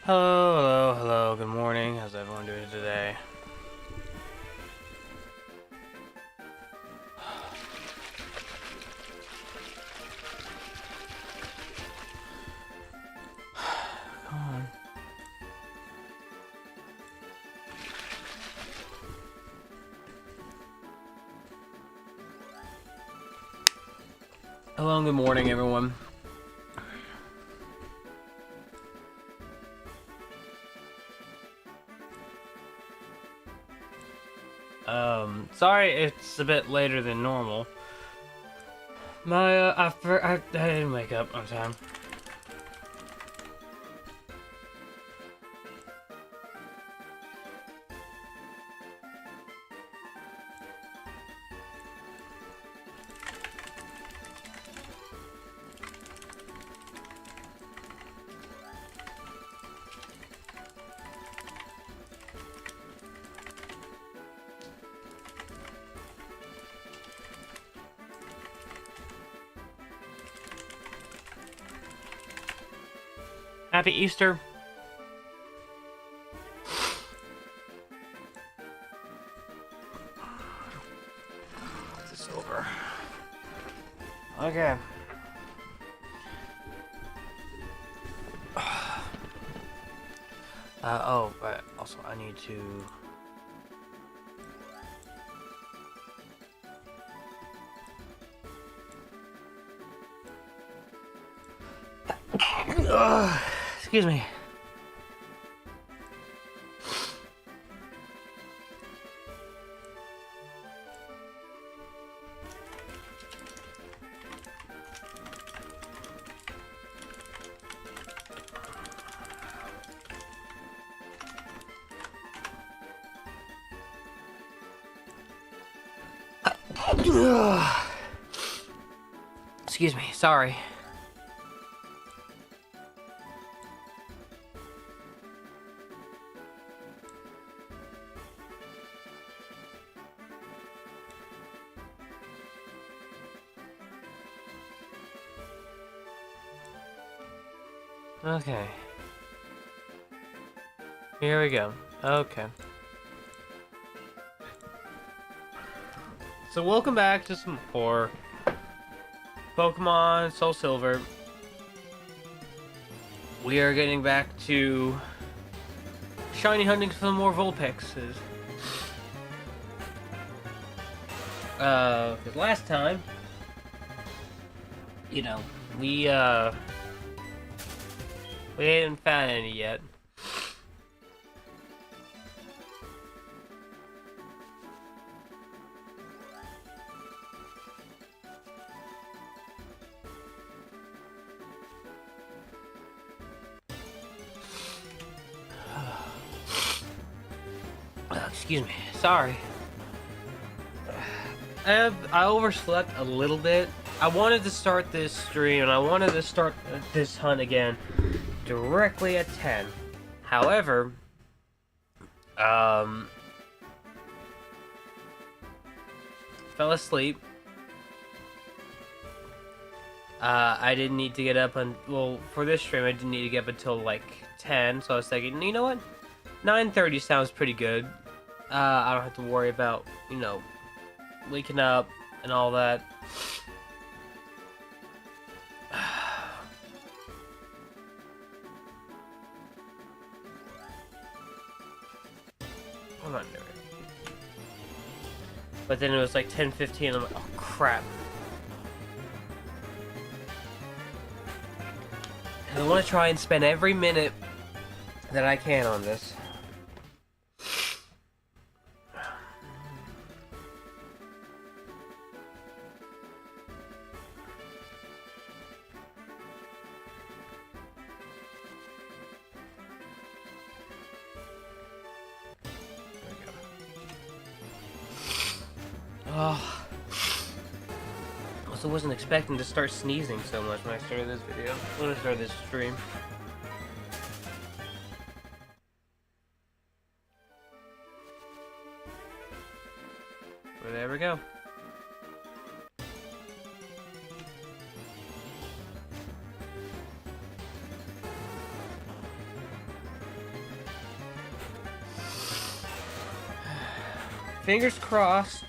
Hello, good morning. How's everyone doing today? Come on. Hello and good morning, everyone. Sorry it's a bit later than normal. I didn't wake up on time. Happy Easter. Get this over. Okay. But also I need to... Excuse me. Excuse me, sorry. Okay. Here we go. Okay. So welcome back to some more Pokemon Soul Silver. We are getting back to shiny hunting for more Vulpixes. Cause last time, you know, we haven't found any yet. Excuse me, sorry. I overslept a little bit. I wanted to start this stream and I wanted to start this hunt again directly at 10. However, fell asleep. I didn't need to get up well, for this stream I didn't need to get up until like 10, so I was thinking, you know what? 9:30 sounds pretty good. I don't have to worry about, you know, waking up and all that. I'm not doing it. But then it was like 10:15. I'm like, oh crap. And I want to try and spend every minute that I can on this. Oh. Also wasn't expecting to start sneezing so much when I started this video. When I started this stream. But there we go. fingers crossed.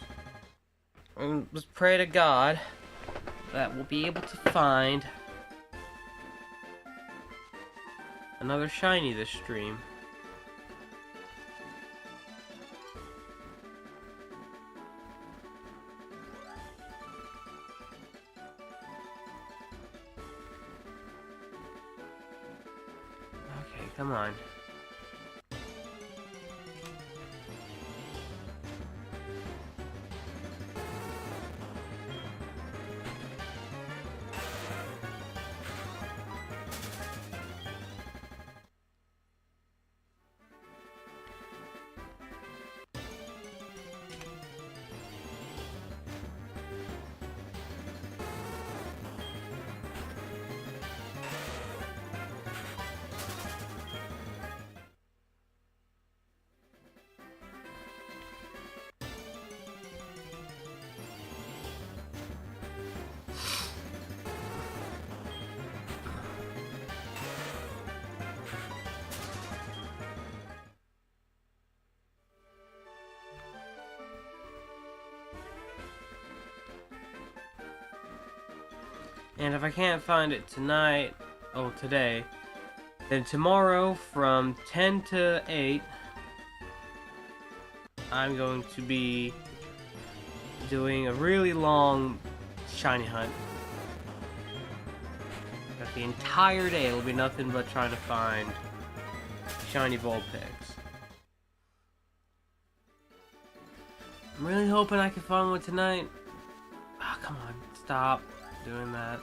And let's pray to God that we'll be able to find another shiny this stream. Okay, come on. And if I can't find it tonight, today, then tomorrow from 10 to 8, I'm going to be doing a really long shiny hunt. But the entire day will be nothing but trying to find shiny Vulpix. I'm really hoping I can find one tonight. Ah, come on, stop doing that.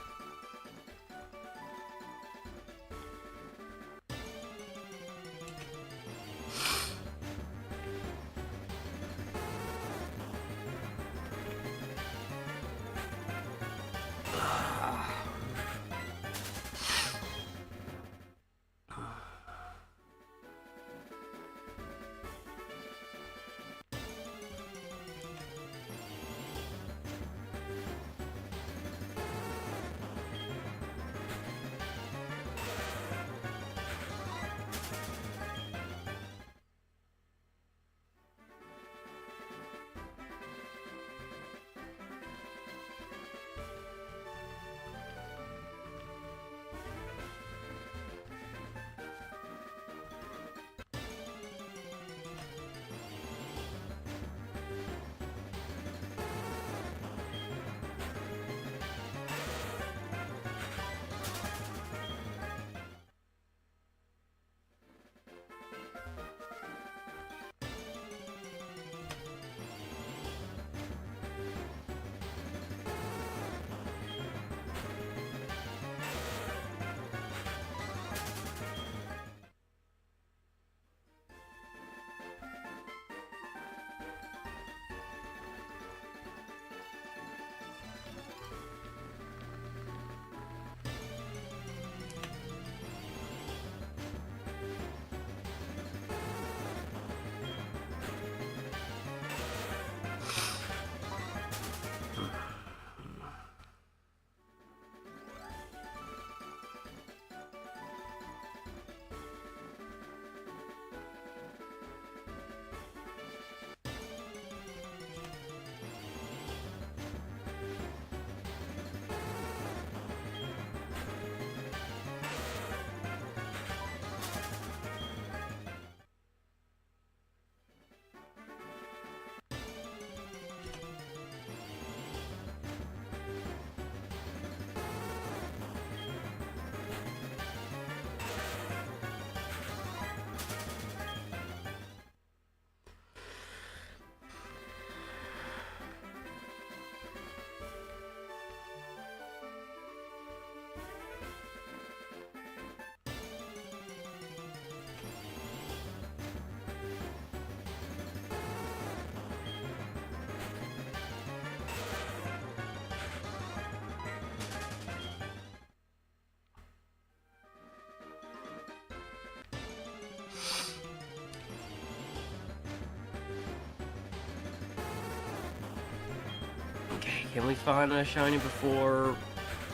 Can we find a shiny before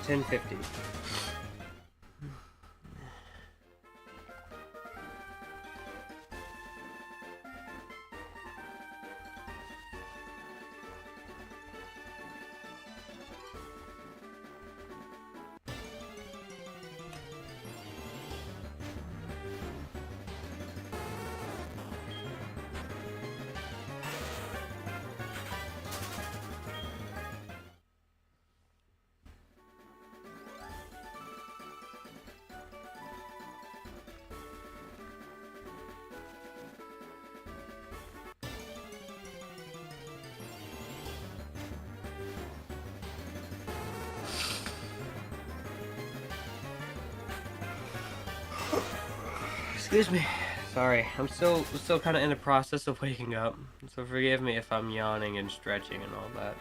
10:50? Excuse me. Sorry, I'm still kind of in the process of waking up, so forgive me if I'm yawning and stretching and all that.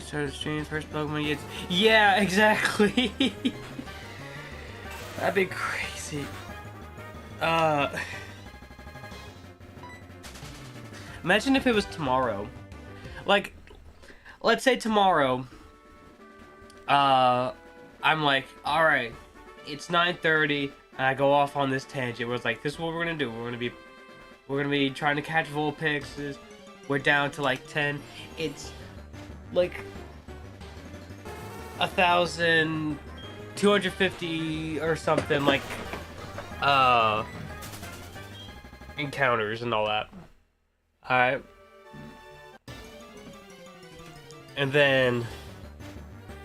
start the stream, first Pokemon gets... Yeah, exactly! That'd be crazy. Imagine if it was tomorrow. Like, let's say tomorrow, I'm like, alright, it's 9:30, and I go off on this tangent where it's like, this is what we're gonna do. We're gonna be trying to catch Vulpixes. We're down to like 10. It's like 1,250 or something, like encounters and all that. Alright. And then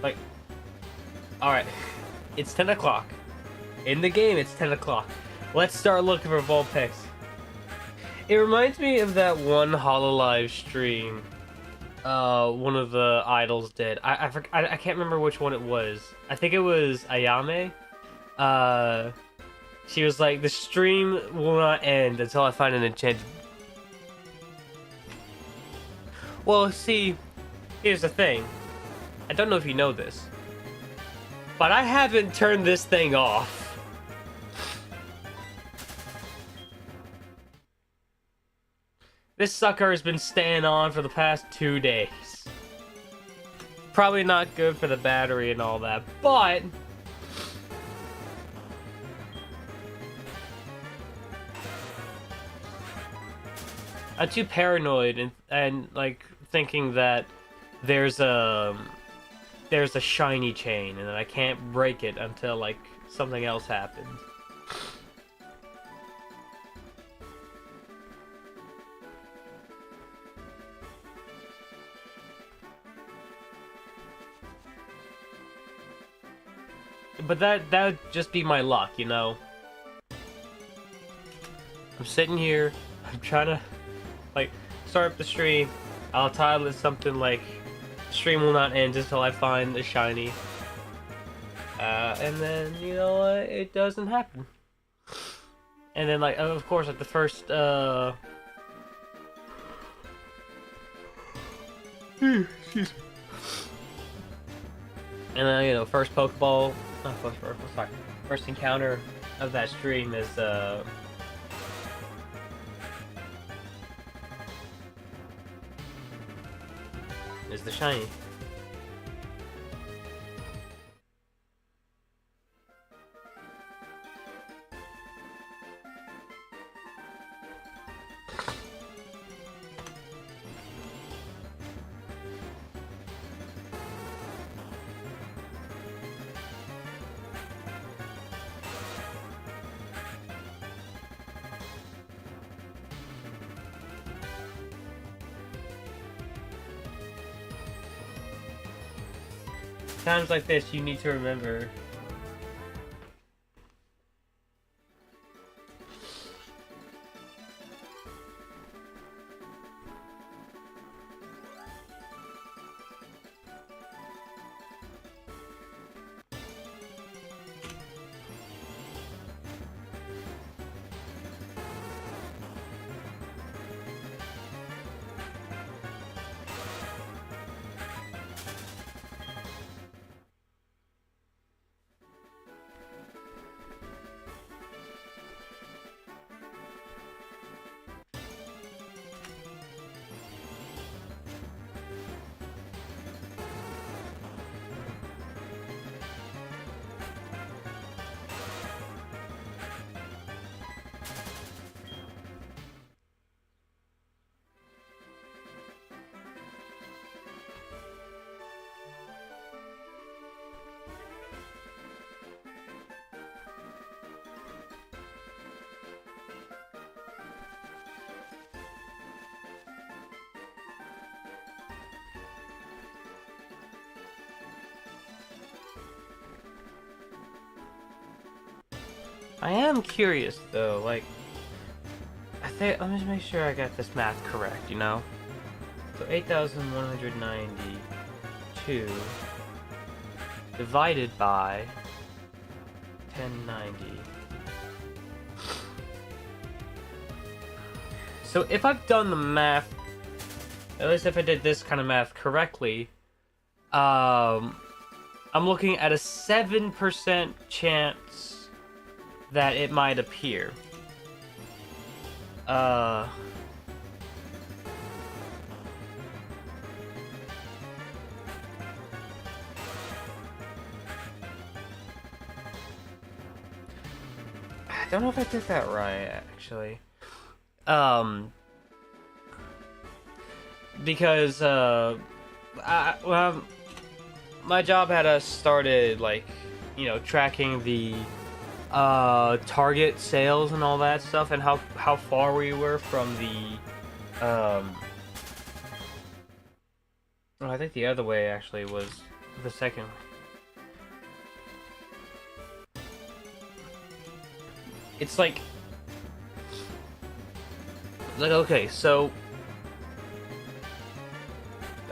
like, alright, it's 10 o'clock. In the game it's 10 o'clock. Let's start looking for Vulpix. It reminds me of that one Hololive stream one of the idols did. I can't remember which one it was. I think it was Ayame. She was like, the stream will not end until I find an enchanted... Well, see, here's the thing. I don't know if you know this, but I haven't turned this thing off. This sucker has been staying on for the past 2 days. Probably not good for the battery and all that, but... I'm too paranoid and like thinking that there's a shiny chain and that I can't break it until like something else happens. But that would just be my luck, you know? I'm sitting here, I'm trying to, like, start up the stream. I'll title it something like, stream will not end until I find a shiny. And then, you know what, it doesn't happen. And then, like, of course, at the first, excuse me. And then, you know, first Pokeball, first encounter of that stream is, the shiny. Times like this, you need to remember. I am curious though, like, let me just make sure I got this math correct, you know? So 8,192 divided by 1090. So if I've done the math, at least if I did this kind of math correctly, I'm looking at a 7% chance that it might appear. I don't know if I did that right, actually. Because, well, my job had us started, like, you know, tracking the, target sales and all that stuff, and how far we were from the, well, I think the other way, actually, was the second. It's like, okay, so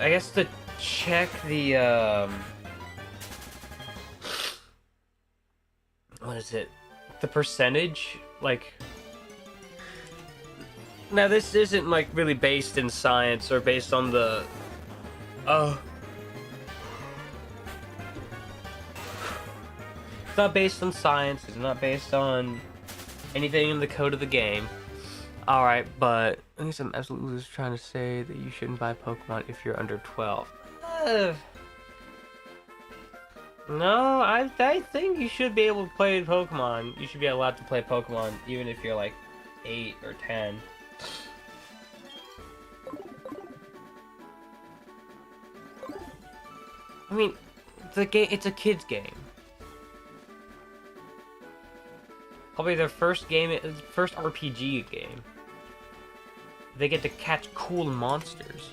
I guess to check the what is it? The percentage, like, now this isn't like really based in science or based on the it's not based on science, it's not based on anything in the code of the game. Alright, but I guess I'm absolutely just trying to say that you shouldn't buy Pokemon if you're under 12. No, I think you should be able to play Pokemon. You should be allowed to play Pokemon even if you're like 8 or 10. I mean, it's a kid's game. Probably their first RPG game. They get to catch cool monsters.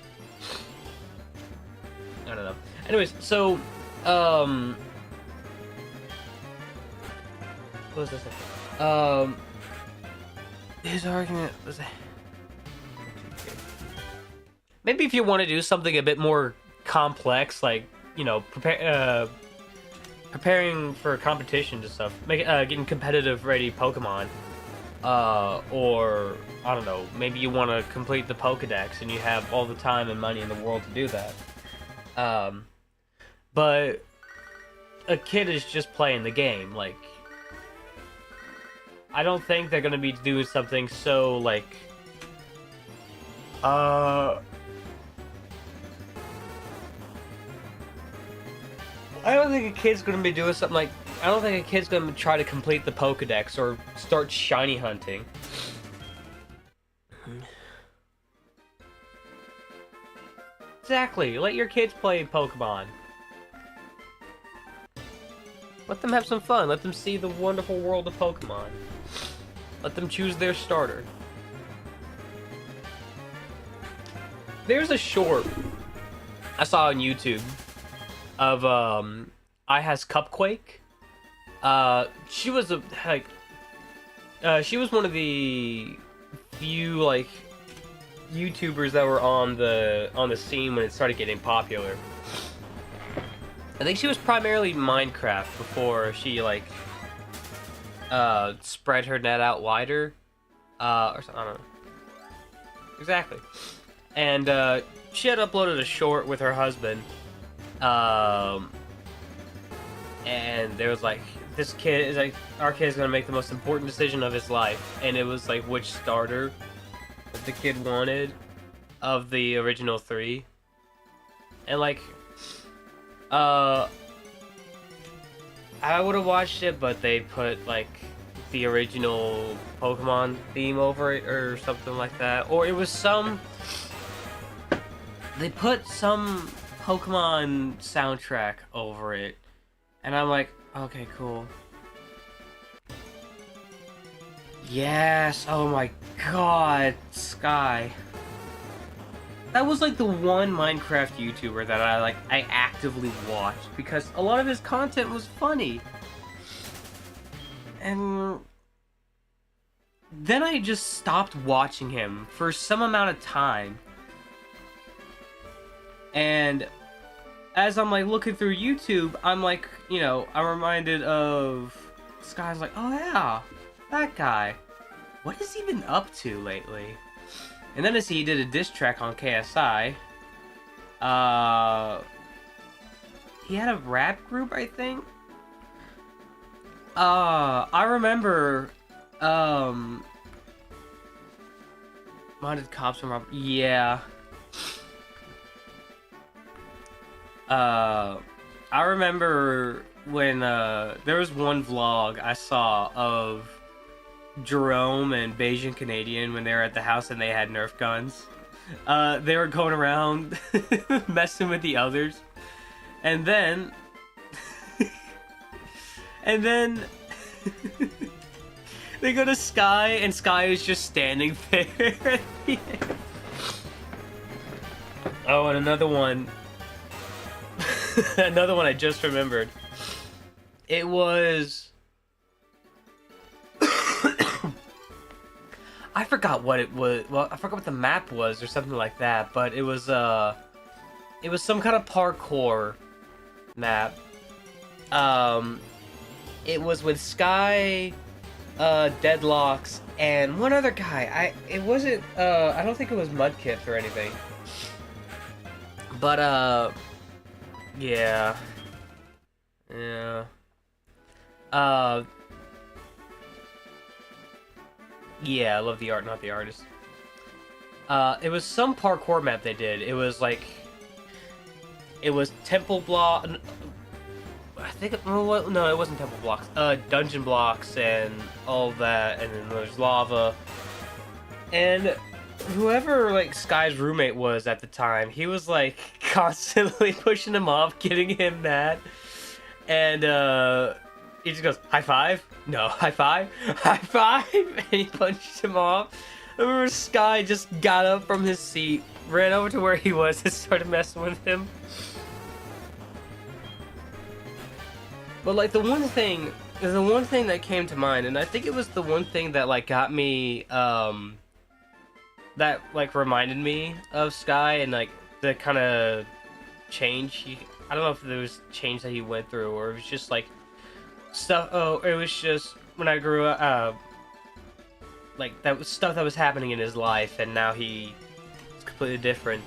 I don't know. Anyways, so, what was this? His argument was, maybe if you want to do something a bit more complex, like, you know, preparing for competitions and stuff, getting competitive ready Pokemon, or I don't know, maybe you want to complete the Pokedex and you have all the time and money in the world to do that. But a kid is just playing the game. Like, I don't think they're gonna be doing something so like, I don't think a kid's gonna be doing something like, I don't think a kid's gonna try to complete the Pokedex or start shiny hunting. Exactly, let your kids play Pokemon. Let them have some fun, let them see the wonderful world of Pokemon. Let them choose their starter. There's a short I saw on YouTube of I Has Cupquake. She was she was one of the few like YouTubers that were on the scene when it started getting popular. I think she was primarily Minecraft before she like spread her net out wider, or something. I don't know exactly. And she had uploaded a short with her husband. And there was like, this kid is like, our kid is gonna make the most important decision of his life, and it was like which starter that the kid wanted of the original 3. And like, I would have watched it, but they put like the original Pokemon theme over it or something like that, or it was they put some Pokemon soundtrack over it, and I'm like, okay, cool. Yes, oh my god, Sky. That was like the one Minecraft YouTuber that I actively watched because a lot of his content was funny. And then I just stopped watching him for some amount of time. And as I'm like looking through YouTube, I'm like, you know, I'm reminded of Sky's like, oh yeah, that guy. What has he been up to lately? And then I see he did a diss track on KSI. he had a rap group, I think. I remember, Wanted Cops from Rob. Yeah. I remember when there was one vlog I saw of Jerome and Bayesian Canadian when they were at the house and they had Nerf guns. They were going around messing with the others, and then and then they go to Sky, and Sky is just standing there at the end. Oh, and another one. Another one I just remembered. It was... I forgot what it was. Well, I forgot what the map was or something like that, but it was some kind of parkour map. It was with Sky, Deadlocks, and one other guy. It wasn't, I don't think it was Mudkip or anything. But, yeah. Yeah. Yeah, I love the art, not the artist. It was some parkour map they did. It was like... It was temple block... I think... No, it wasn't temple blocks. Dungeon blocks and all that, and then there's lava. And whoever, like, Sky's roommate was at the time, he was, like, constantly pushing him off, getting him mad. And, he just goes, high five? No, high five? High five? And he punched him off. I remember Sky just got up from his seat, ran over to where he was, and started messing with him. But, like, the one thing that came to mind, and I think it was the one thing that, like, got me, that, like, reminded me of Sky and, like, the kind of change I don't know if there was change that he went through, or it was just, like, stuff. Oh, it was just when I grew up, like, that was stuff that was happening in his life, and now he's completely different.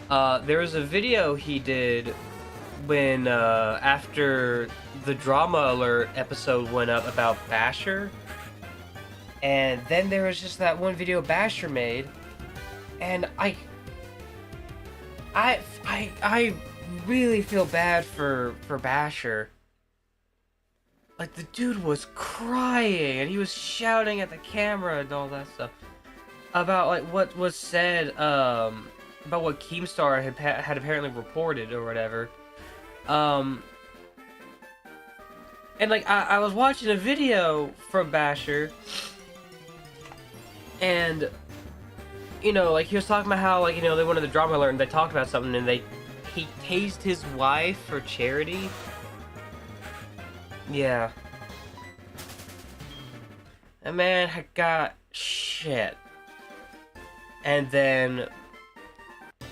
There was a video he did when, after the Drama Alert episode went up about Basher, and then there was just that one video Basher made, and I really feel bad for Basher. Like, the dude was crying, and he was shouting at the camera and all that stuff about, like, what was said, about what Keemstar had apparently reported or whatever. And, like, I was watching a video from Basher, and, you know, like, he was talking about how, like, you know, they wanted the Drama Alert, and they talked about something, and he tased his wife for charity. Yeah. That man had got shit. And then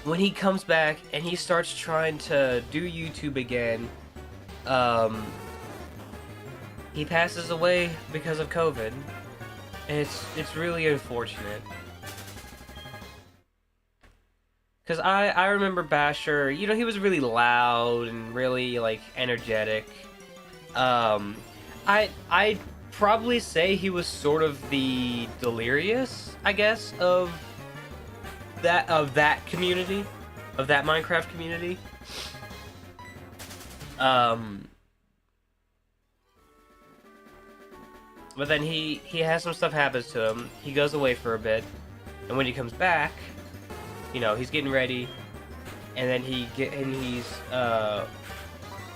when he comes back and he starts trying to do YouTube again, he passes away because of COVID. And it's really unfortunate. Because I remember Basher, you know, he was really loud and really, like, energetic. I'd probably say he was sort of the Delirious, I guess, of that community, of that Minecraft community. But then he has some stuff happens to him. He goes away for a bit, and when he comes back, you know, he's getting ready, and then he's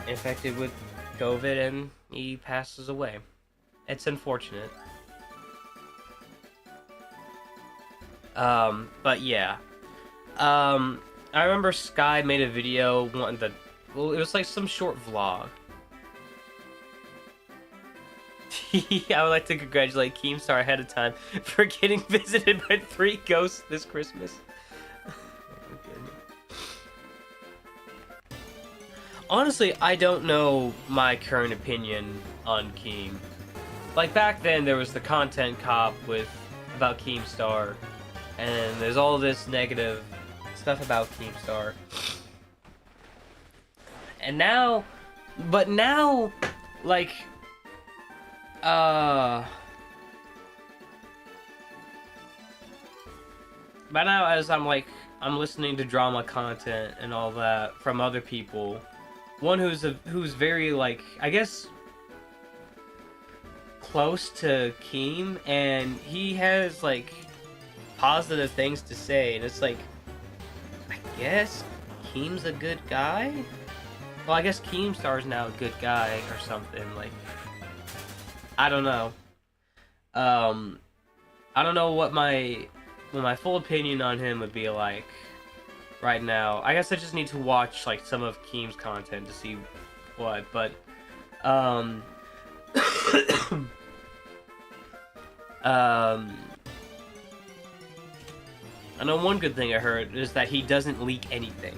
infected with COVID, and he passes away. It's unfortunate. But yeah. I remember Sky made a video wanting to... Well, it was like some short vlog. I would like to congratulate Keemstar ahead of time for getting visited by 3 ghosts this Christmas. Honestly, I don't know my current opinion on Keem. Like, back then, there was the content cop about Keemstar, and there's all this negative stuff about Keemstar. And now, but now, like, but now as I'm listening to drama content and all that from other people, one who's very, like, I guess, close to Keem, and he has, like, positive things to say, and it's like, I guess Keem's a good guy? Well, I guess Keemstar's now a good guy or something, like, I don't know. I don't know what my full opinion on him would be like right now. I guess I just need to watch, like, some of Keem's content to see what, but, I know one good thing I heard is that he doesn't leak anything.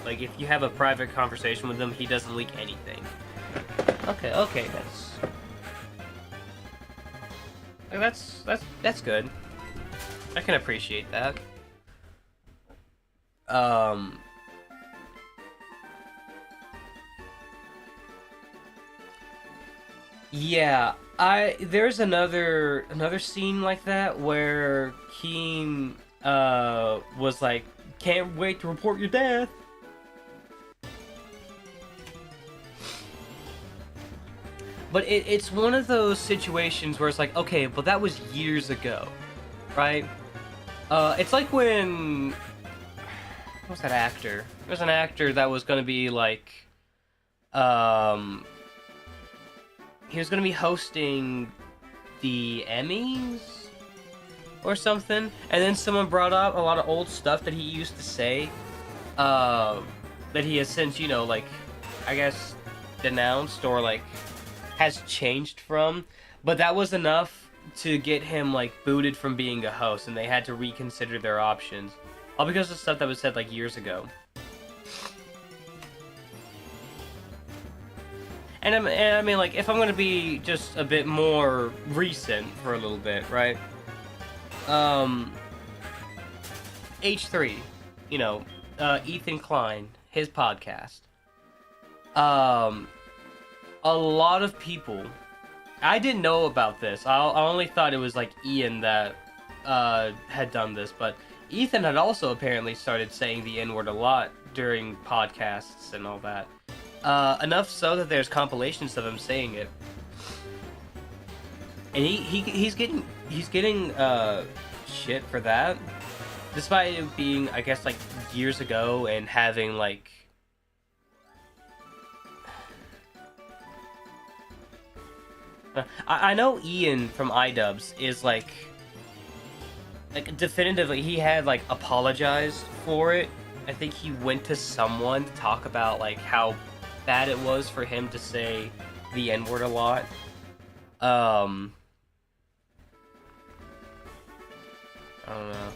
Like, if you have a private conversation with him, he doesn't leak anything. Okay, that's good. I can appreciate that. Yeah, there's another scene like that where Keem was like, "Can't wait to report your death." But it's one of those situations where it's like, okay, but that was years ago, right? It's like when, what was that actor? There's an actor that was gonna be like, he was gonna be hosting the Emmys or something, and then someone brought up a lot of old stuff that he used to say, that he has since, like, I guess, denounced or, like, has changed from, but that was enough to get him, like, booted from being a host, and they had to reconsider their options, all because of stuff that was said, like, years ago. And I mean, like, if I'm gonna be just a bit more recent for a little bit, right? H3, Ethan Klein, his podcast. A lot of people, I didn't know about this. I only thought it was, like, Ian that had done this, but Ethan had also apparently started saying the N-word a lot during podcasts and all that. Enough so that there's compilations of him saying it, and he's getting shit for that, despite it being, I guess, like, years ago and having, like, I know Ian from iDubbbz is like definitively he had, like, apologized for it. I think he went to someone to talk about, like, how bad it was for him to say the N-word a lot. I don't know.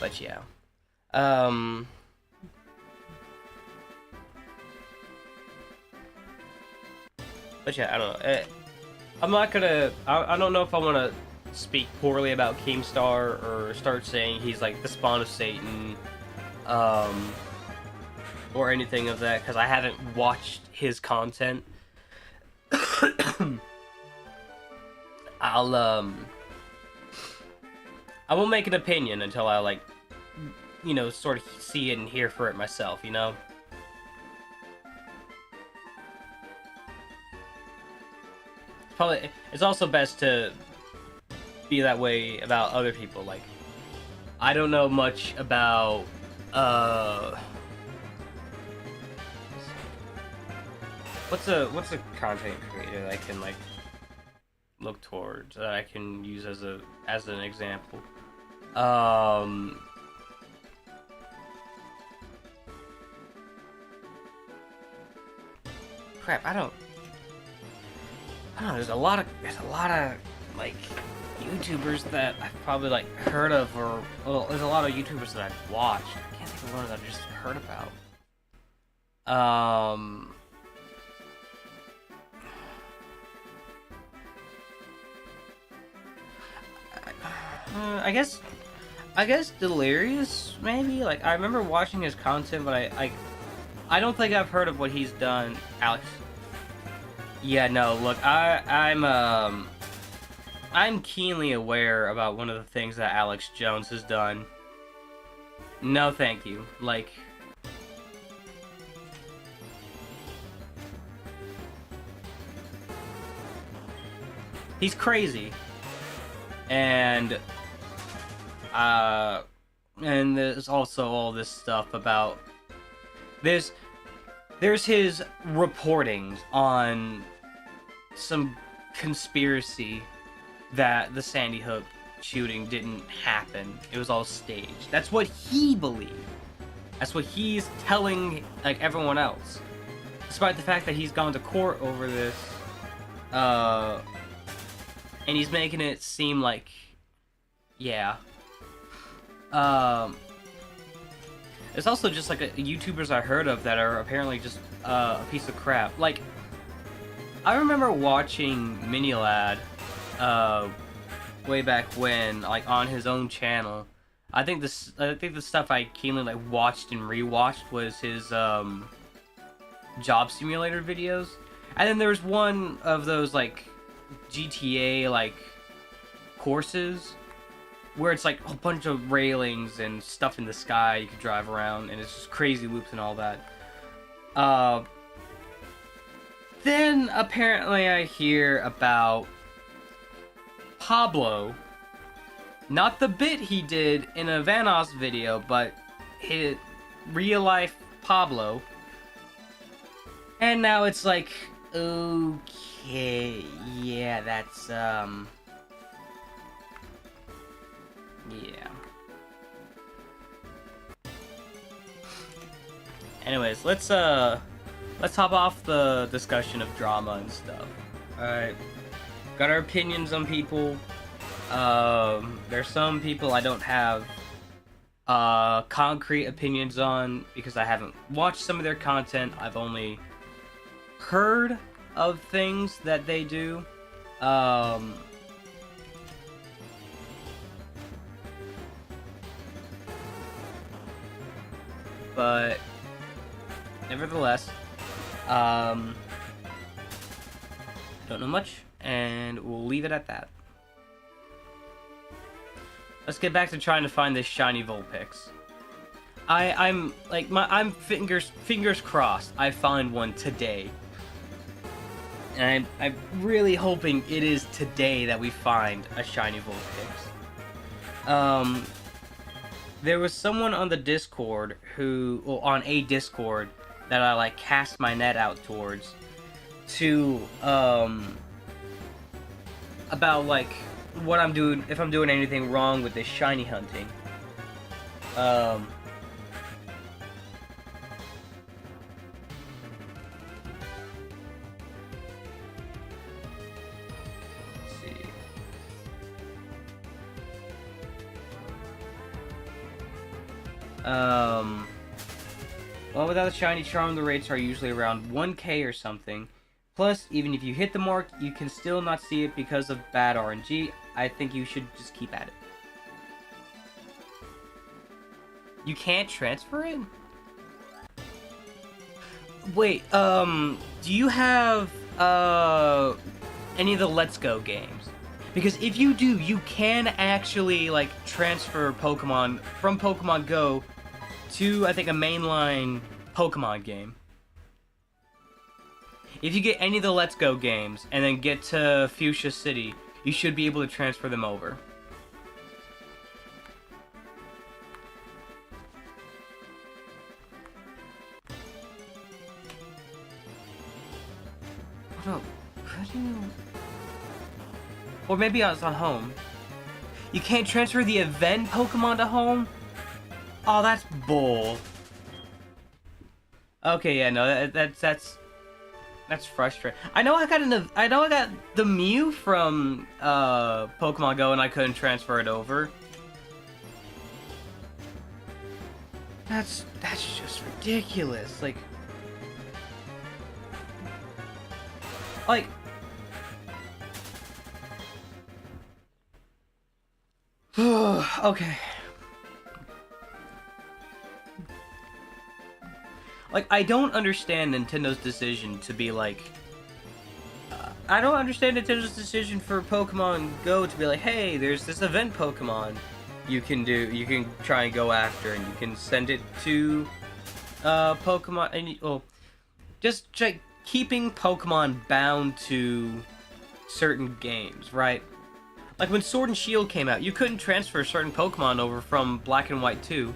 But yeah. But yeah, I don't know. I'm not gonna. I don't know if I want to speak poorly about Keemstar or start saying he's, like, the spawn of Satan, or anything of that, because I haven't watched his content. I won't make an opinion until I, like, sort of see it and hear for it myself, It's also best to be that way about other people. Like, I don't know much about, what's a content creator that I can, like, look towards, that I can use as an example? Crap, I don't know, there's a lot of, like, YouTubers that I've probably, like, heard of, or, well, there's a lot of YouTubers that I've watched. I can't think of one that I've just heard about. I guess Delirious maybe. Like I remember watching his content, but I don't think I've heard of what he's done, Alex. Yeah, no. Look, I'm keenly aware about one of the things that Alex Jones has done. No, thank you. Like, he's crazy, and and there's also all this stuff about there's his reportings on some conspiracy that the Sandy Hook shooting didn't happen. It was all staged. That's what he believed. That's what he's telling like everyone else. Despite the fact that he's gone to court over this, and he's making it seem like, yeah. There's also just like YouTubers I heard of that are apparently just a piece of crap. Like, I remember watching Minilad, way back when, like on his own channel. I think the stuff I keenly like watched and rewatched was his job simulator videos, and then there was one of those like GTA like courses where it's like a bunch of railings and stuff in the sky you could drive around, and it's just crazy loops and all that. Then apparently I hear about Pablo, not the bit he did in a Vanoss video, but his real life Pablo. And now it's like, okay, yeah, that's yeah. Anyways, let's hop off the discussion of drama and stuff. Alright. Got our opinions on people. There's some people I don't have concrete opinions on because I haven't watched some of their content. I've only heard of things that they do. But nevertheless, don't know much, and we'll leave it at that. Let's get back to trying to find this shiny Vulpix. I'm fingers crossed I find one today. And I'm really hoping it is today that we find a shiny Vulpix. There was someone on the Discord on a Discord that I like cast my net out towards to about like what I'm doing, if I'm doing anything wrong with this shiny hunting. Let's see. Well, without a shiny charm, the rates are usually around 1k or something. Plus, even if you hit the mark, you can still not see it because of bad RNG. I think you should just keep at it. You can't transfer it? Wait, do you have, any of the Let's Go games? Because if you do, you can actually, like, transfer Pokemon from Pokemon Go to, I think, a mainline Pokemon game. If you get any of the Let's Go games and then get to Fuchsia City, you should be able to transfer them over. No, could you? Or maybe I was on home. You can't transfer the event Pokemon to home? Oh, that's bull. Okay, yeah, no, that's frustrating. I know I got the Mew from Pokemon Go and I couldn't transfer it over. That's just ridiculous. Like Okay. Like, I don't understand Nintendo's decision to be like... I don't understand Nintendo's decision for Pokemon Go to be like, hey, there's this event Pokemon you can try and go after, and you can send it to Pokemon, and well, just like keeping Pokemon bound to certain games, right? Like when Sword and Shield came out, you couldn't transfer certain Pokemon over from Black and White 2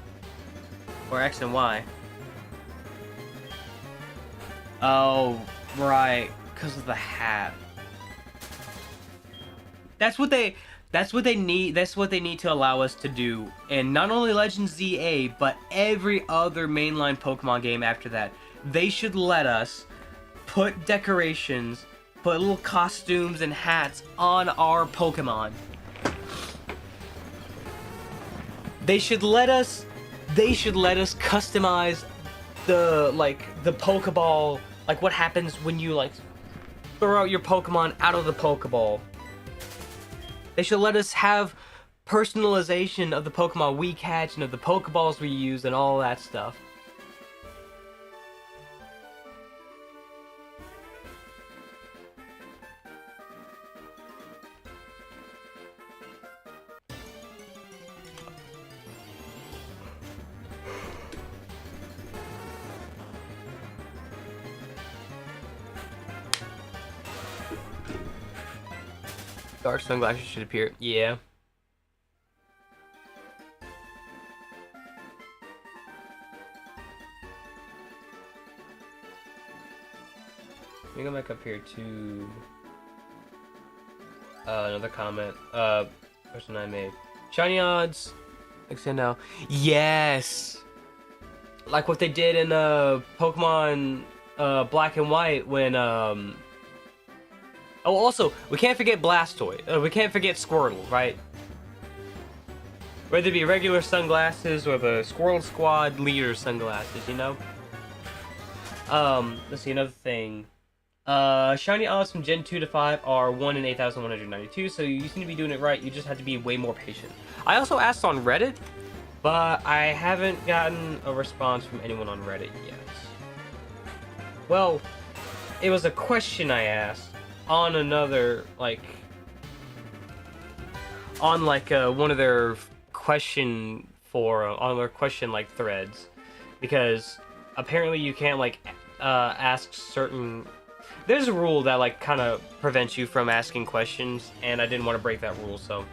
or X and Y. Oh, right, because of the hat. That's what they need. That's what they need to allow us to do. And not only Legends ZA, but every other mainline Pokemon game after that. They should let us put decorations, put little costumes and hats on our Pokemon. They should let us customize the Pokeball, like what happens when you like throw out your Pokemon out of the Pokeball. They should let us have personalization of the Pokemon we catch and of the Pokeballs we use and all that stuff. Dark sunglasses should appear. Yeah. Let me go back up here to another comment. Person I made. Shiny odds. Extend now. Yes. Like what they did in Pokemon Black and White when Oh, also, we can't forget Blastoise. We can't forget Squirtle, right? Whether it be regular sunglasses or the Squirtle Squad leader sunglasses, you know? Let's see, another thing. Shiny odds from Gen 2 to 5 are 1 in 8,192, so you seem to be doing it right. You just have to be way more patient. I also asked on Reddit, but I haven't gotten a response from anyone on Reddit yet. Well, it was a question I asked on another, on one of their question on their question threads, because apparently you can't ask certain. There's a rule that kind of prevents you from asking questions, and I didn't want to break that rule, so.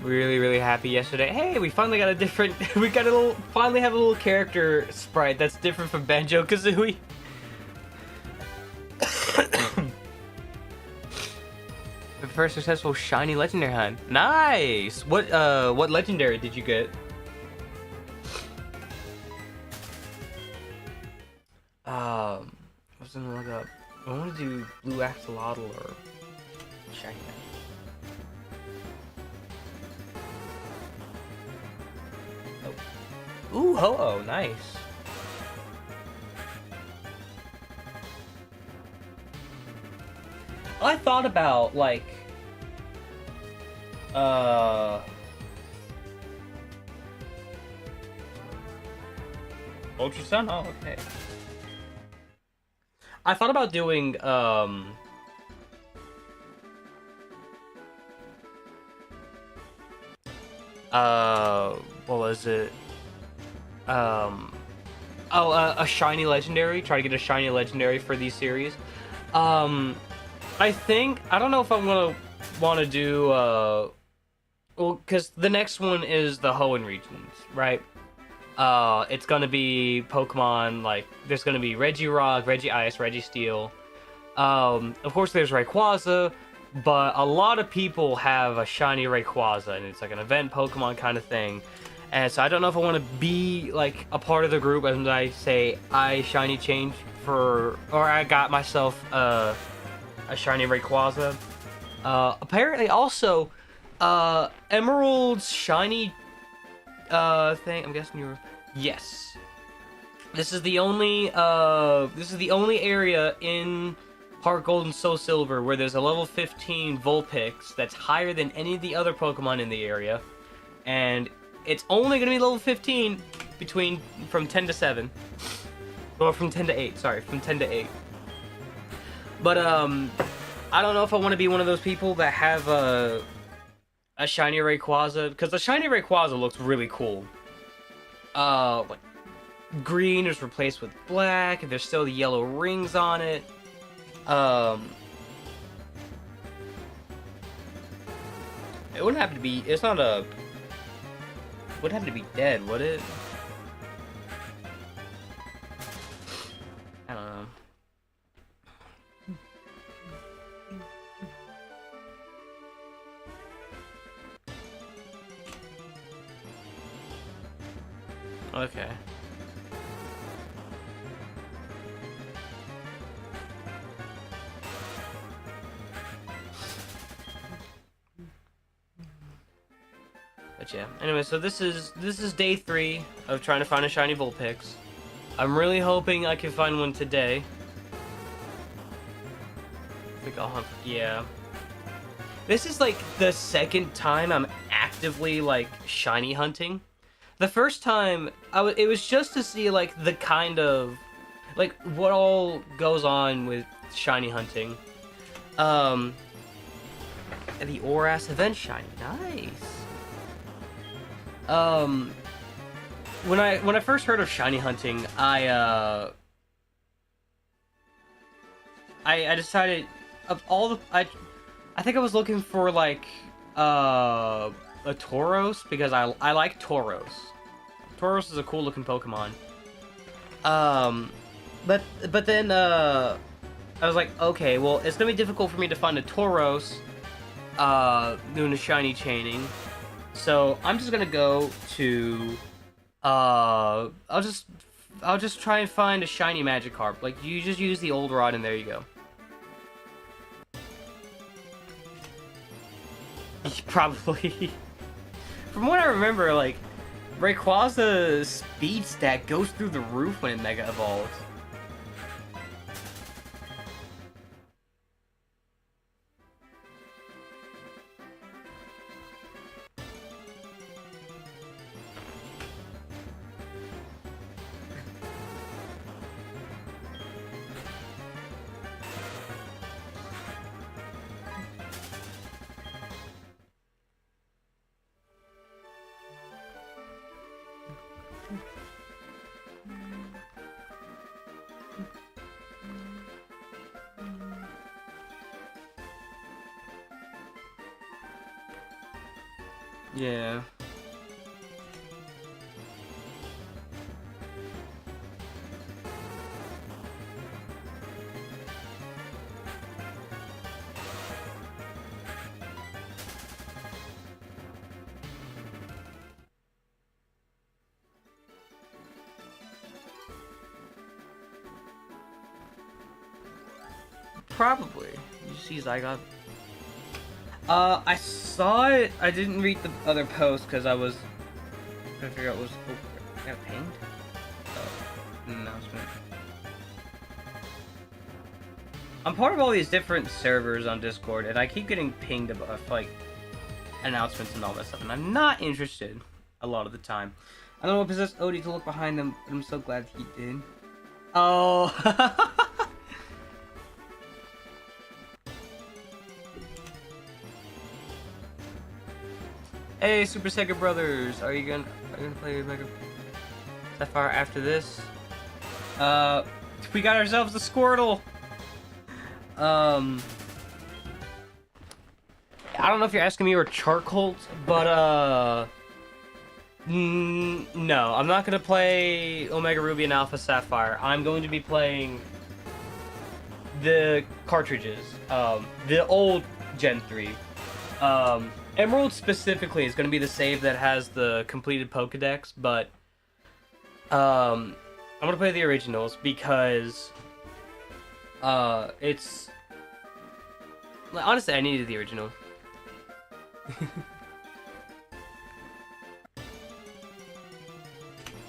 Really happy yesterday. Hey, we finally got a different. Finally have a little character sprite that's different from Banjo-Kazooie. The first successful shiny legendary hunt. Nice. What legendary did you get? I was gonna look up. I want to do blue axolotl or shiny. Ooh, Ho-Oh, nice. I thought about, Ultra Sun? Oh, okay. I thought about doing, what was it? A shiny legendary. Try to get a shiny legendary for these series. I don't know if I'm gonna want to do, well, because the next one is the Hoenn regions, right? It's gonna be Pokemon, there's gonna be Regirock, Regice, Registeel. Of course there's Rayquaza, but a lot of people have a shiny Rayquaza, and it's like an event Pokemon kind of thing. And so I don't know if I want to be like a part of the group as I say I shiny change for, or I got myself a shiny Rayquaza. Apparently also Emerald's shiny thing. I'm guessing you're, yes. This is the only area in Heart Gold and Soul Silver where there's a level 15 Vulpix that's higher than any of the other Pokemon in the area, and it's only gonna be level 15 from 10 to 7, or from 10 to 8. Sorry, from 10 to 8. But I don't know if I want to be one of those people that have a shiny Rayquaza, because the shiny Rayquaza looks really cool. Like green is replaced with black, and there's still the yellow rings on it. It wouldn't have to be. It's not a. Would have to be dead, would it? I don't know. Okay. But yeah. Anyway, so this is day 3 of trying to find a shiny Vulpix. I'm really hoping I can find one today. I think I'll hunt. Yeah. This is like the second time I'm actively like shiny hunting. The first time it was just to see like the kind of like what all goes on with shiny hunting. The Oras event shiny, nice. When I first heard of shiny hunting, I decided of all the I think I was looking for like a Tauros, because I like Tauros. Tauros is a cool looking Pokemon. But then I was like, okay, well it's gonna be difficult for me to find a Tauros doing a shiny chaining. So I'm just gonna go to I'll just try and find a shiny Magikarp. Like, you just use the old rod and there you go. Probably. From what I remember, like, Rayquaza's speed stat goes through the roof when it Mega Evolves. Yeah. Probably. You see Zygoth? I saw it. I didn't read the other post because I was trying to figure out what was. Oh, I got pinged? Oh, an announcement. I'm part of all these different servers on Discord, and I keep getting pinged about like announcements and all that stuff, and I'm not interested a lot of the time. I don't know what possessed Odie to look behind them, but I'm so glad he did. Oh. Hey, Super Sega Brothers, are you gonna play Mega Sapphire after this? We got ourselves a Squirtle. I don't know if you're asking me or Charcolt, but no, I'm not gonna play Omega Ruby and Alpha Sapphire. I'm going to be playing the cartridges, the old Gen 3. Emerald specifically is going to be the save that has the completed Pokedex, but I'm going to play the originals because it's honestly I needed the original.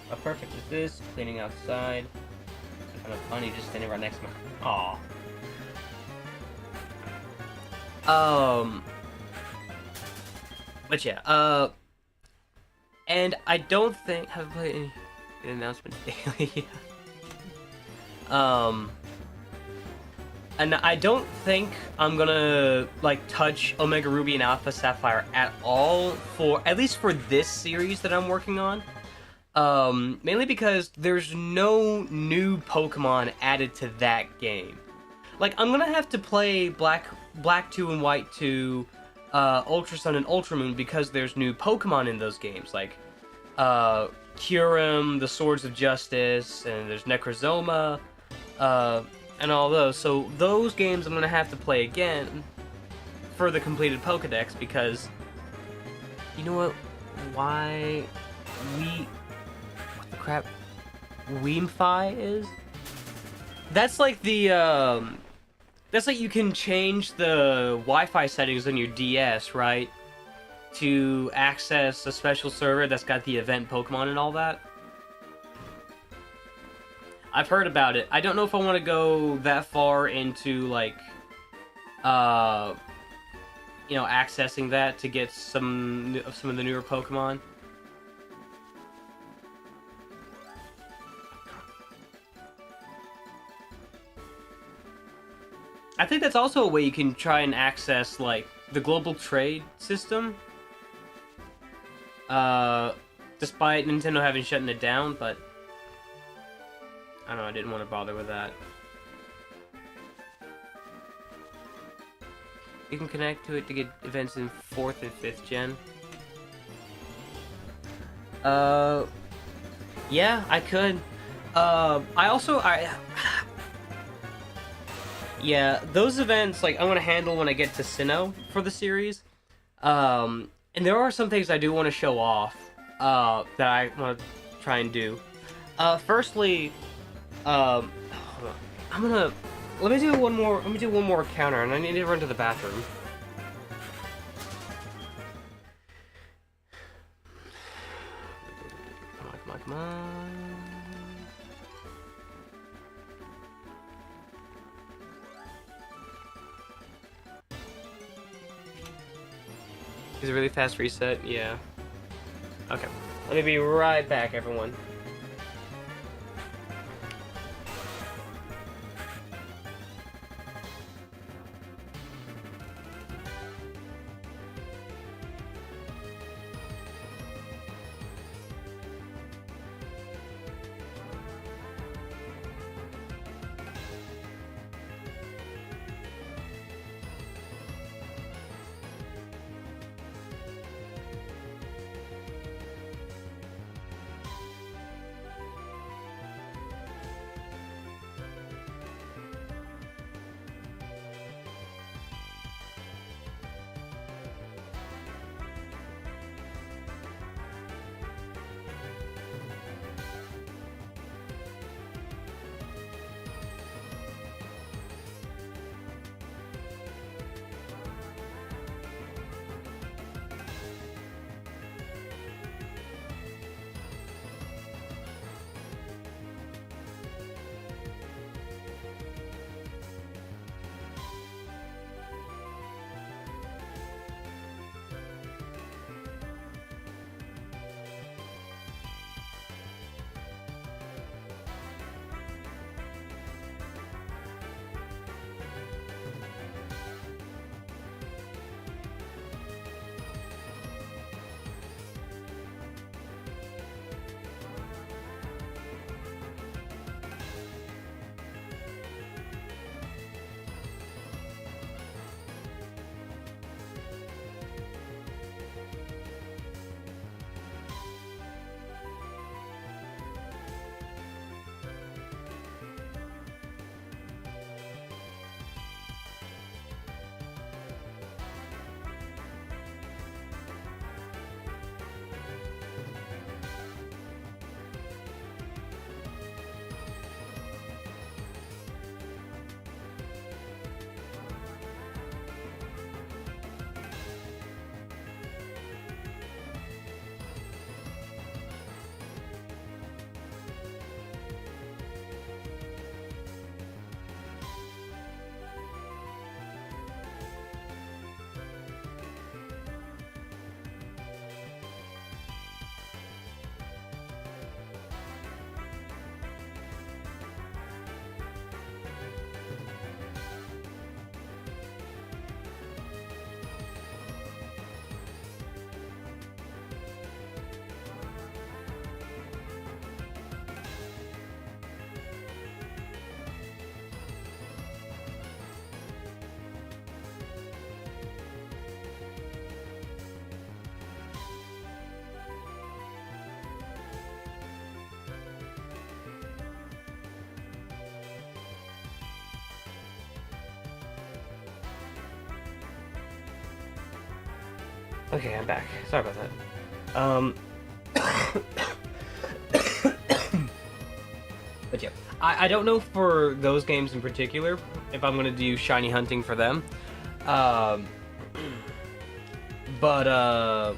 How perfect is this? Cleaning outside. It's kind of funny just standing right next to me. Aw. But yeah, and I don't think have I played any announcements daily. And I don't think I'm gonna like touch Omega Ruby and Alpha Sapphire at all for at least for this series that I'm working on. Mainly because there's no new Pokemon added to that game. Like I'm gonna have to play Black 2 and White 2, Ultra Sun and Ultra Moon because there's new Pokemon in those games, like Kyurem, the Swords of Justice, and there's Necrozoma, and all those. So those games I'm gonna have to play again for the completed Pokedex because you know what? Why what the crap? Weemfi is? That's like the that's like you can change the Wi-Fi settings on your DS, right? To access a special server that's got the event Pokemon and all that. I've heard about it. I don't know if I want to go that far into like you know, accessing that to get some of the newer Pokemon. I think that's also a way you can try and access, like, the global trade system. Despite Nintendo having shutting it down, but I don't know, I didn't want to bother with that. You can connect to it to get events in 4th and 5th gen. Yeah, I could. Yeah, those events, like, I'm gonna handle when I get to Sinnoh for the series. And there are some things I do want to show off, that I want to try and do. Firstly, let me do one more counter, and I need to run to the bathroom. Come on. Is it really fast reset? Yeah. Okay. Let me be right back, everyone. Okay, I'm back. Sorry about that. Um, but yeah, I don't know for those games in particular if I'm gonna do shiny hunting for them. Um, but uh,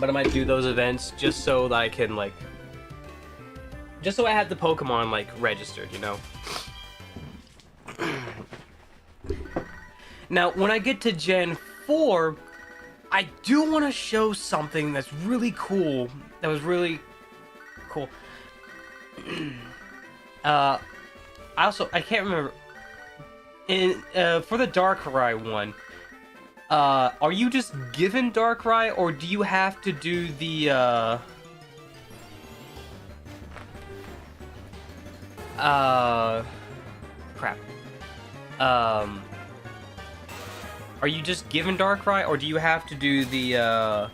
but I might do those events just so that I can like, just so I have the Pokemon like registered, you know. Now, when I get to Gen 4, I do want to show something that's really cool. That was really cool. I can't remember. For the Darkrai one, are you just given Darkrai, or do you have to do the crap. Are you just given Darkrai, or do you have to do the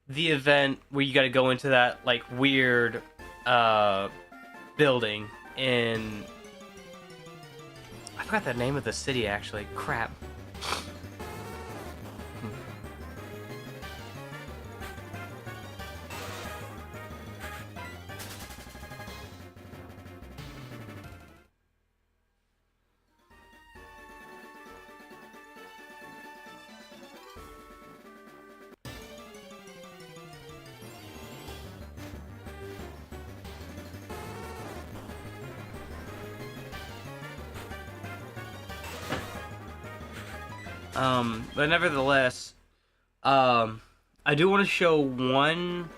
event where you got to go into that like weird building in, I forgot the name of the city actually. Crap. But nevertheless, I do want to show one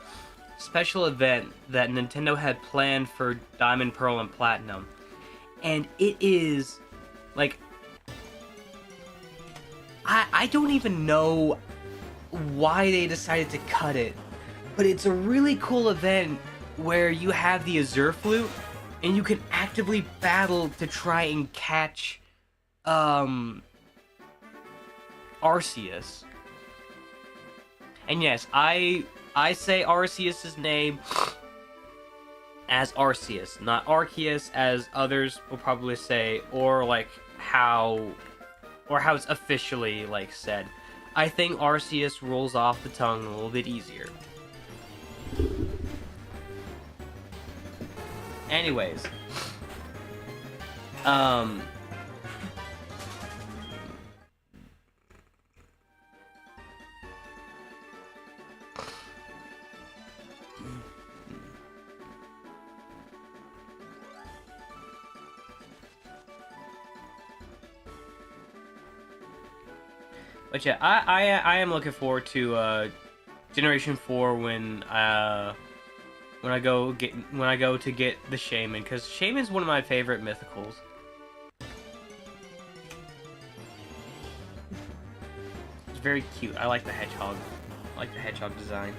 special event that Nintendo had planned for Diamond, Pearl, and Platinum. And it is, like, I don't even know why they decided to cut it, but it's a really cool event where you have the Azure Flute, and you can actively battle to try and catch, Arceus. And yes, I say Arceus's name as Arceus, not Arceus as others will probably say, or like how it's officially like said. I think Arceus rolls off the tongue a little bit easier. Anyways, but yeah, I am looking forward to Generation 4 when I go to get the Shaman, because Shaman's one of my favorite mythicals. It's very cute. I like the hedgehog. I like the hedgehog design.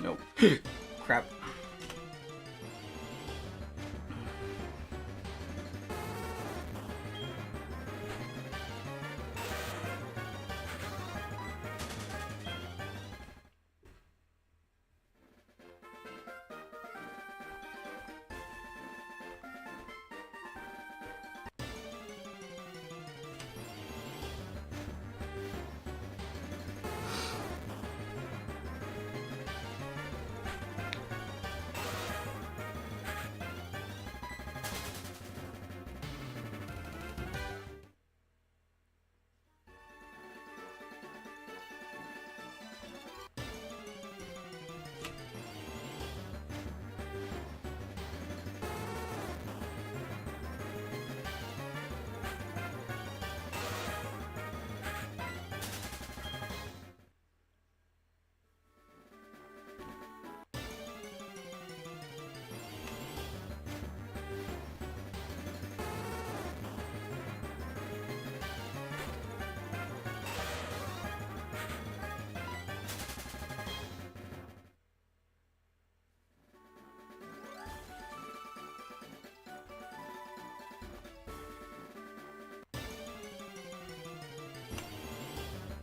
Nope. Crap.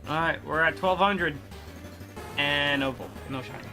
Alright, we're at 1200. And no Vulpix, no shiny.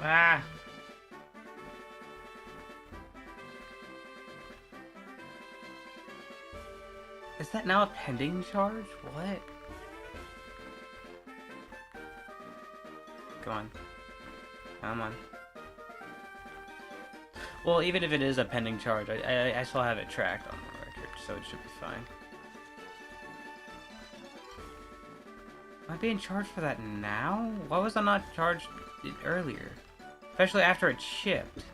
Ah! Is that now a pending charge? What? Come on. Come on. Well, even if it is a pending charge, I still have it tracked on the record, so it should be fine. Am I being charged for that now? Why was I not charged it earlier? Especially after it shipped.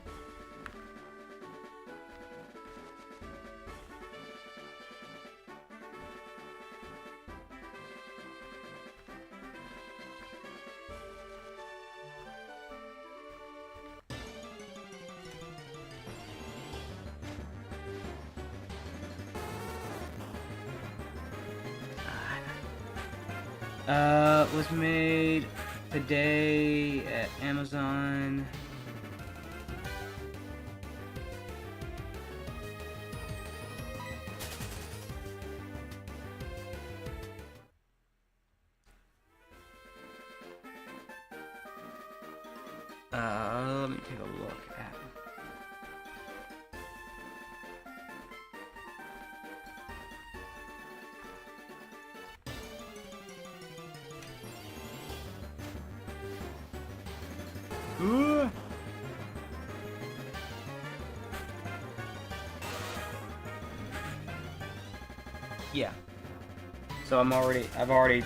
Was made today at Amazon. Let me take a look at it. Ooh. Yeah. So I've already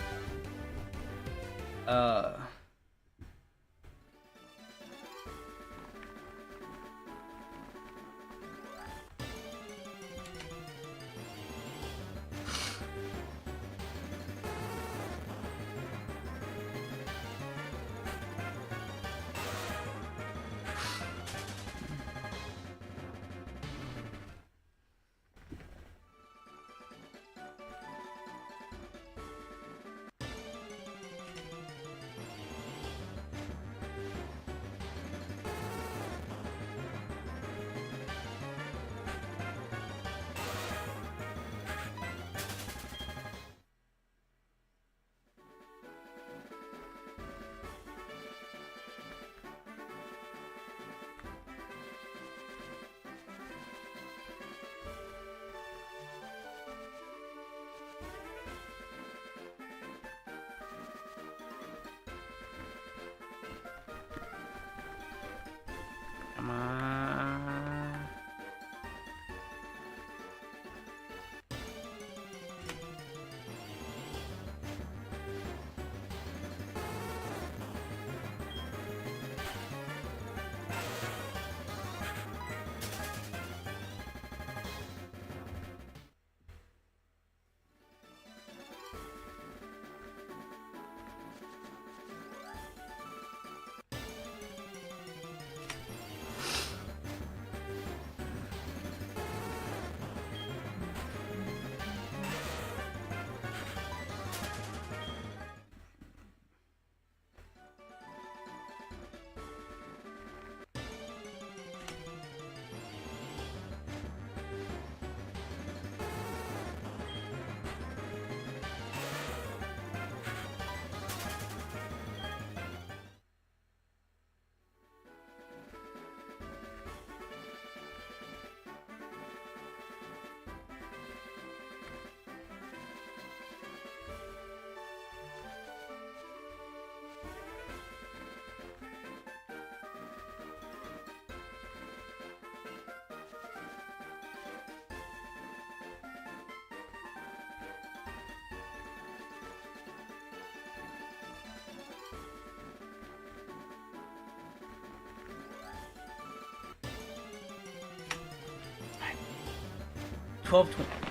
12, 20.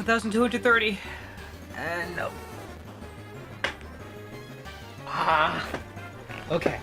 $1,230. And no. Okay.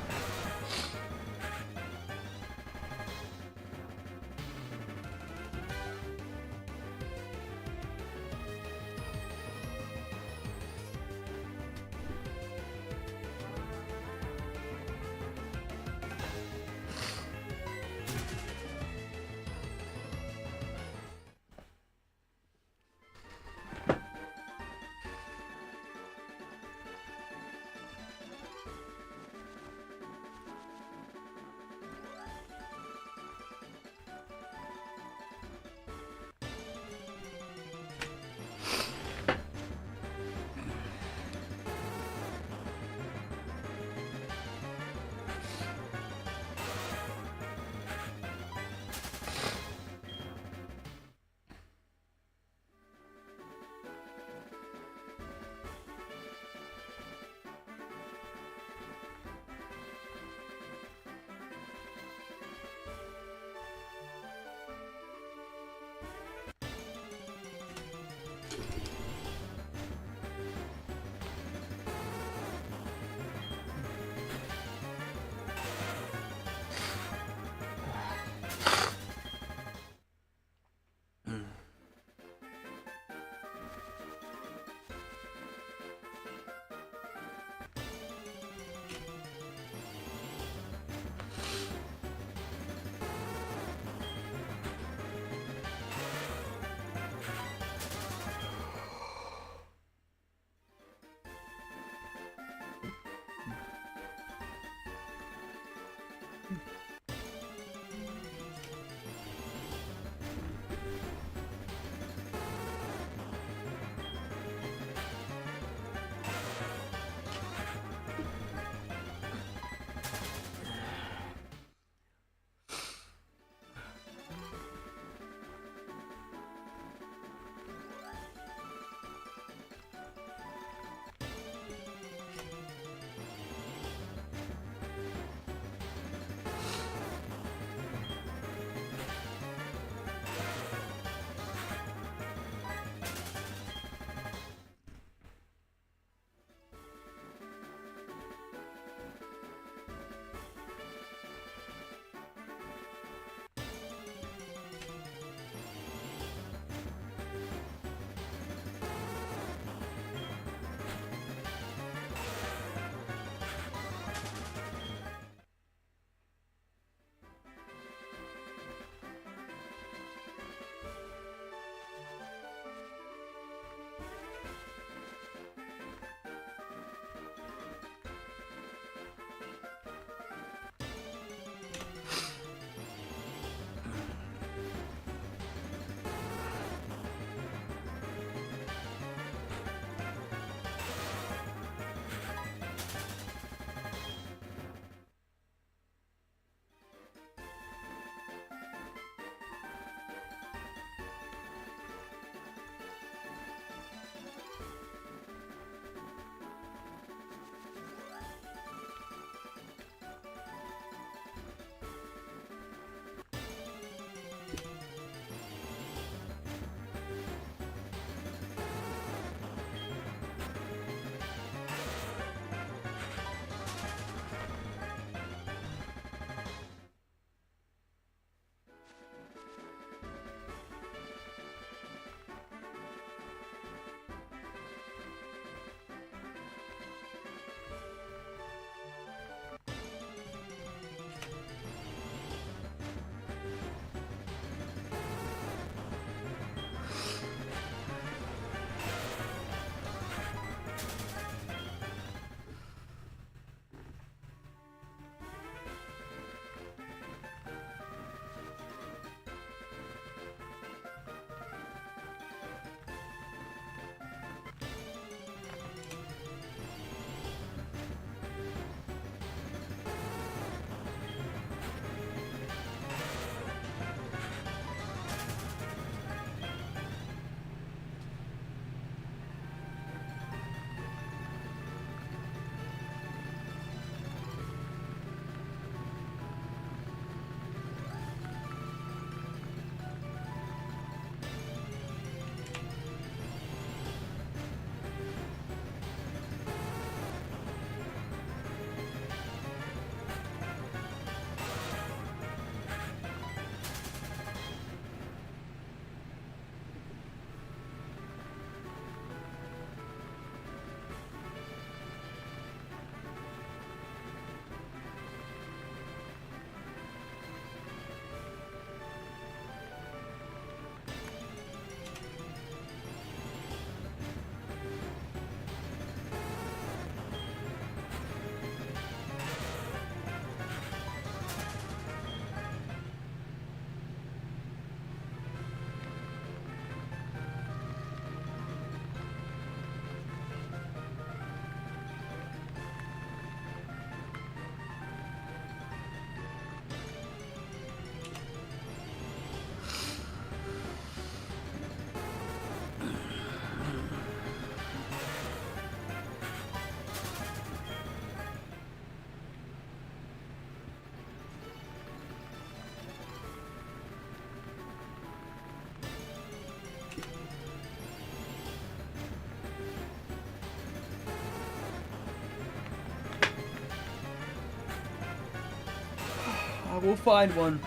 I will find one.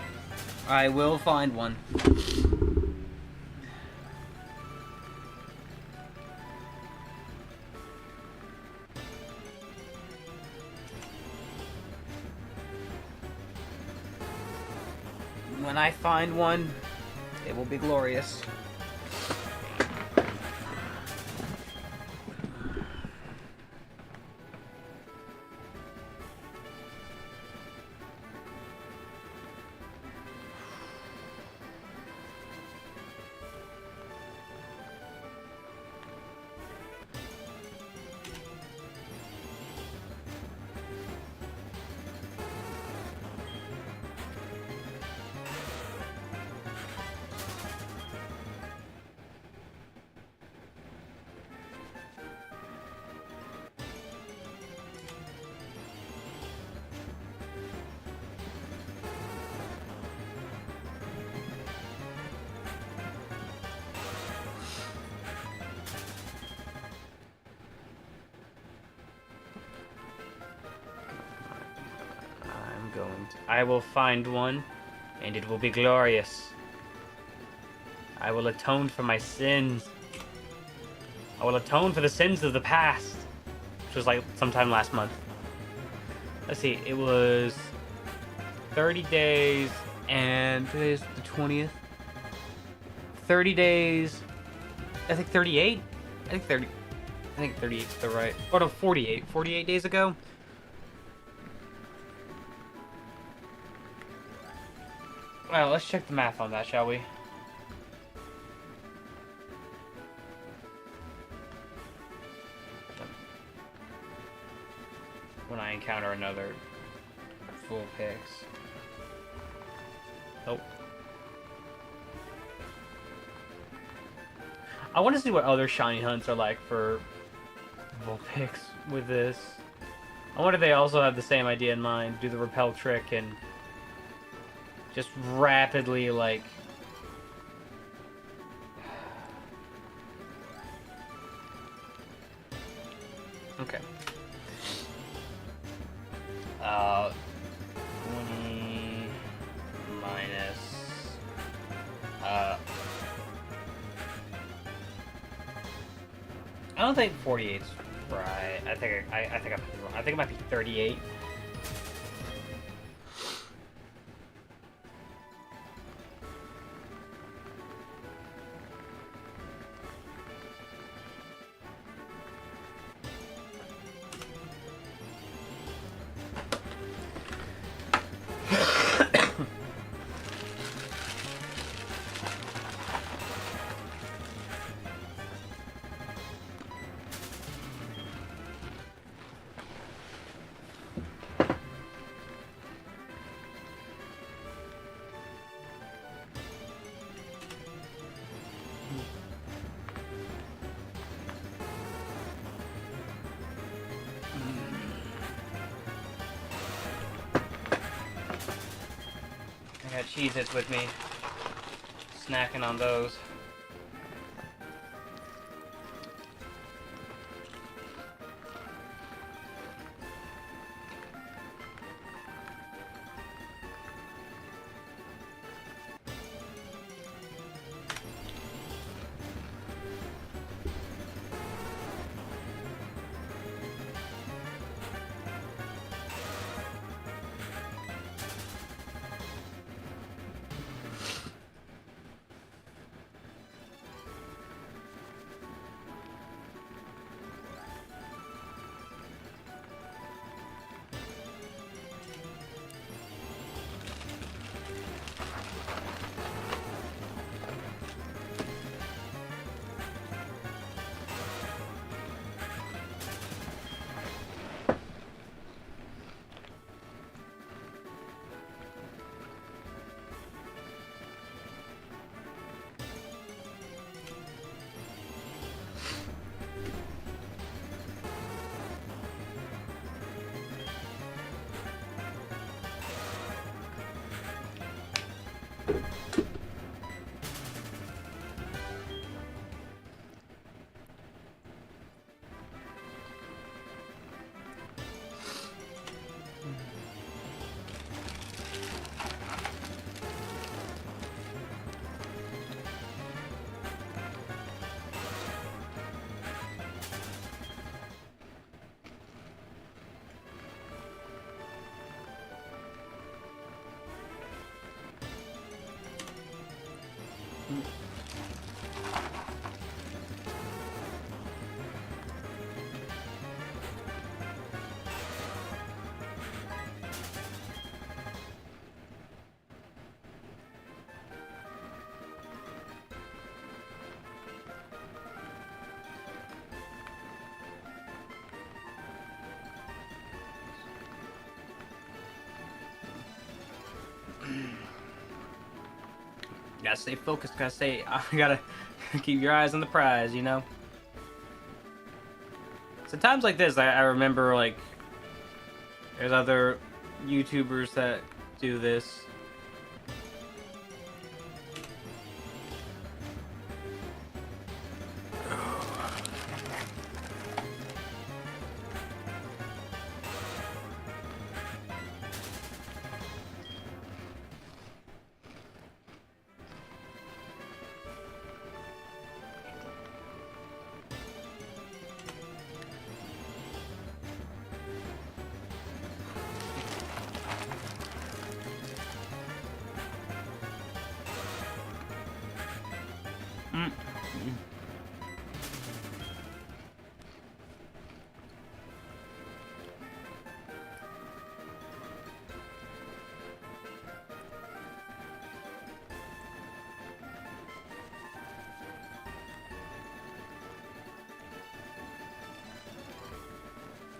I will find one. When I find one, it will be glorious. I will find one, and it will be glorious. I will atone for my sins. I will atone for the sins of the past, which was like sometime last month. Let's see, it was 30 days, and today's the 20th. 30 days, I think 38? I think 30. I think 38 is the right. Oh no, 48. 48 days ago. Well, let's check the math on that, shall we? When I encounter another Vulpix. Nope. I want to see what other shiny hunts are like for Vulpix with this. I wonder if they also have the same idea in mind. Do the repel trick and just rapidly, like... Okay. 20 minus... I don't think 48's right. I think I'm wrong. I think it might be 38. I got Cheez-Its with me, snacking on those. Gotta stay focused. Gotta keep your eyes on the prize. You know. So times like this, I remember like there's other YouTubers that do this.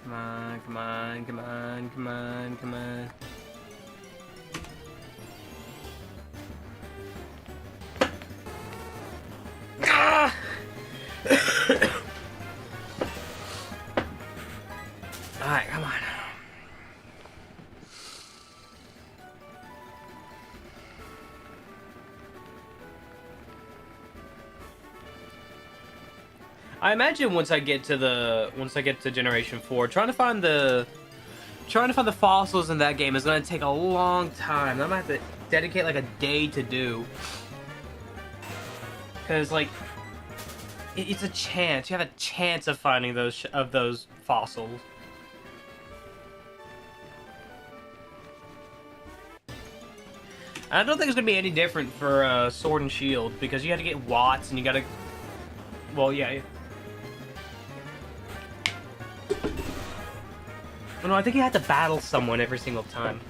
Come on, come on, come on, come on, come on. Ah! Alright, come on. I imagine once I get to Generation 4, trying to find the fossils in that game is gonna take a long time. I'm gonna have to dedicate like a day to do. Cause like it's a chance. You have a chance of finding those fossils. I don't think it's gonna be any different for Sword and Shield because you had to get Watts and you gotta. Well, yeah. Oh, no, I think you have to battle someone every single time.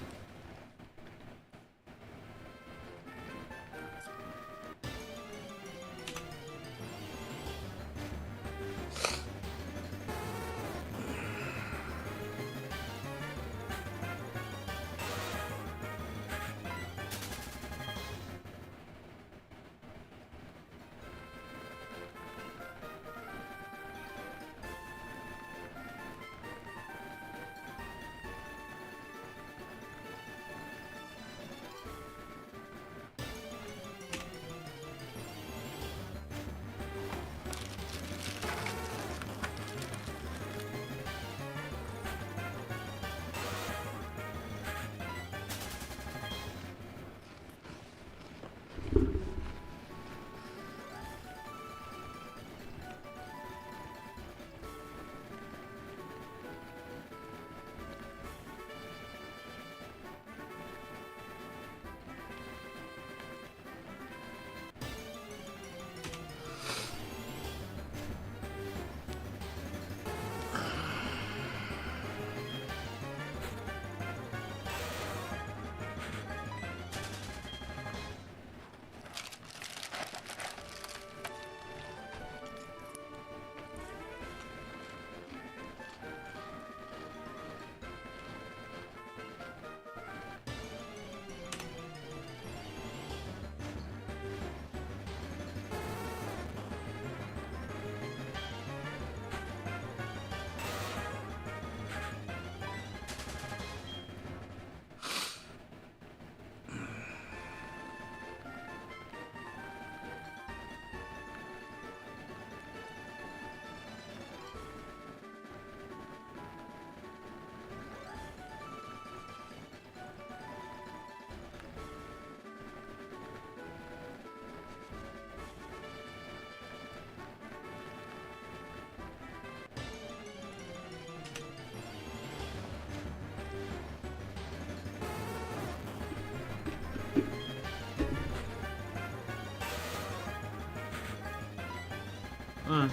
Mm.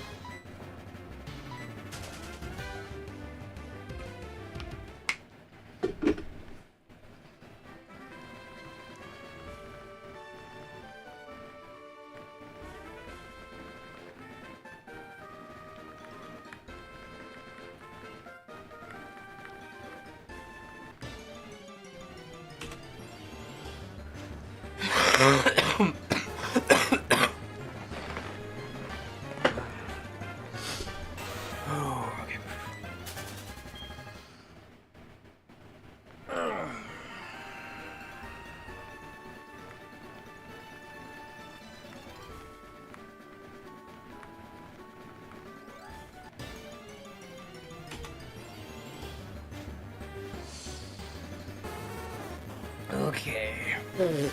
Okay. Okay.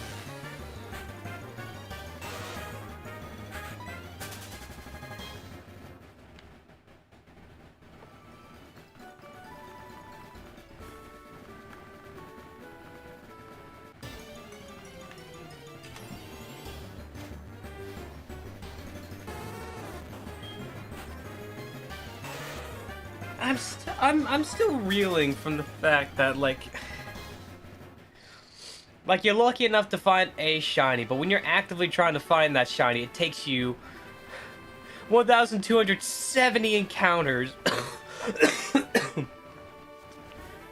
I'm still reeling from the fact that like you're lucky enough to find a shiny, but when you're actively trying to find that shiny, it takes you 1,270 encounters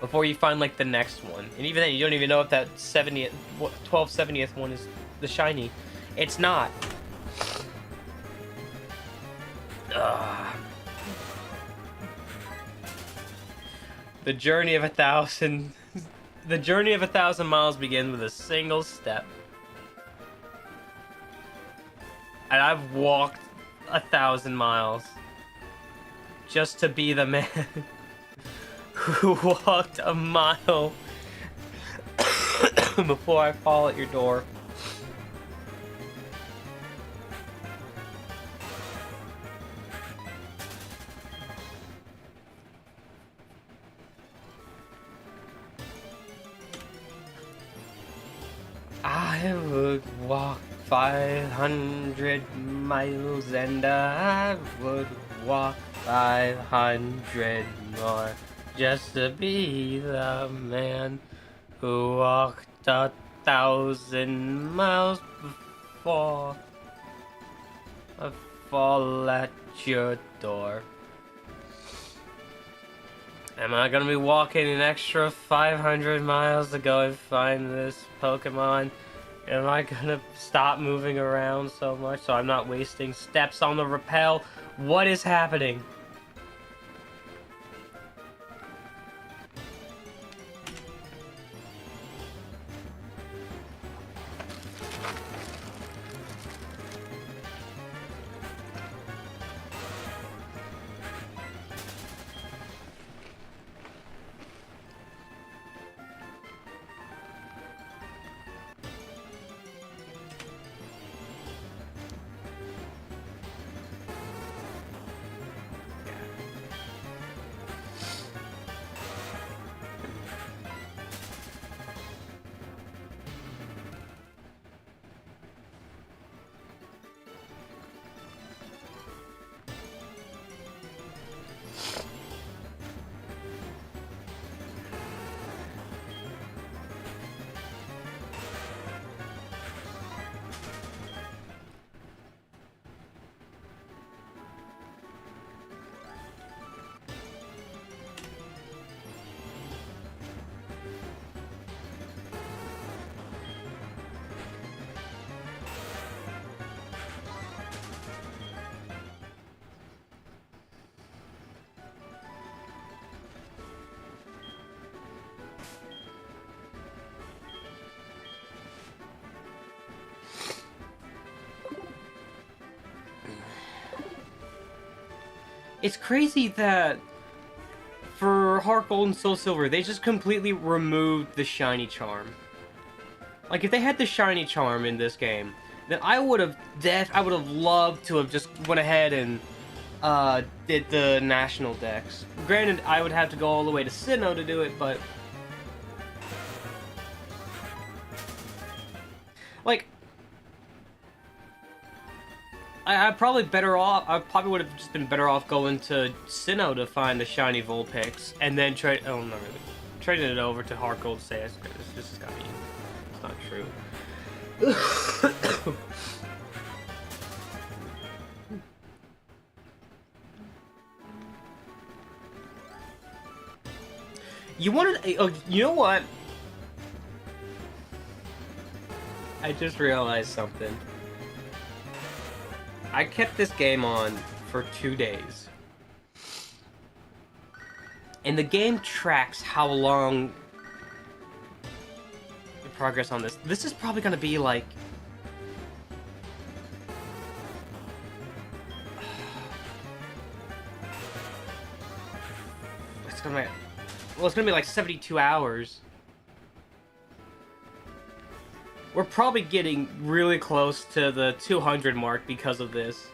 before you find like the next one. And even then, you don't even know if that 1270th one is the shiny. It's not. Ugh. The journey of 1,000 miles begins with a single step. And I've walked 1,000 miles just to be the man who walked a mile before I fall at your door. I would walk 500 miles and I would walk 500 more just to be the man who walked 1,000 miles before I fall at your door. Am I gonna be walking an extra 500 miles to go and find this Pokemon? Am I gonna stop moving around so much so I'm not wasting steps on the rappel? What is happening? It's crazy that for Heart Gold and Soul Silver, they just completely removed the shiny charm. Like, if they had the shiny charm in this game, then I would have loved to have just went ahead and did the national decks. Granted, I would have to go all the way to Sinnoh to do it, but like, I probably would have just been better off going to Sinnoh to find the shiny Vulpix, and then trade. Oh, not really. Trading it over to Heart Gold to say it's just gotta be. It's not true. You wanted? You know what? I just realized something. I kept this game on for 2 days. And the game tracks how long the progress on this. This is probably gonna be like... It's gonna be... Well, it's gonna be like 72 hours. We're probably getting really close to the 200 mark because of this.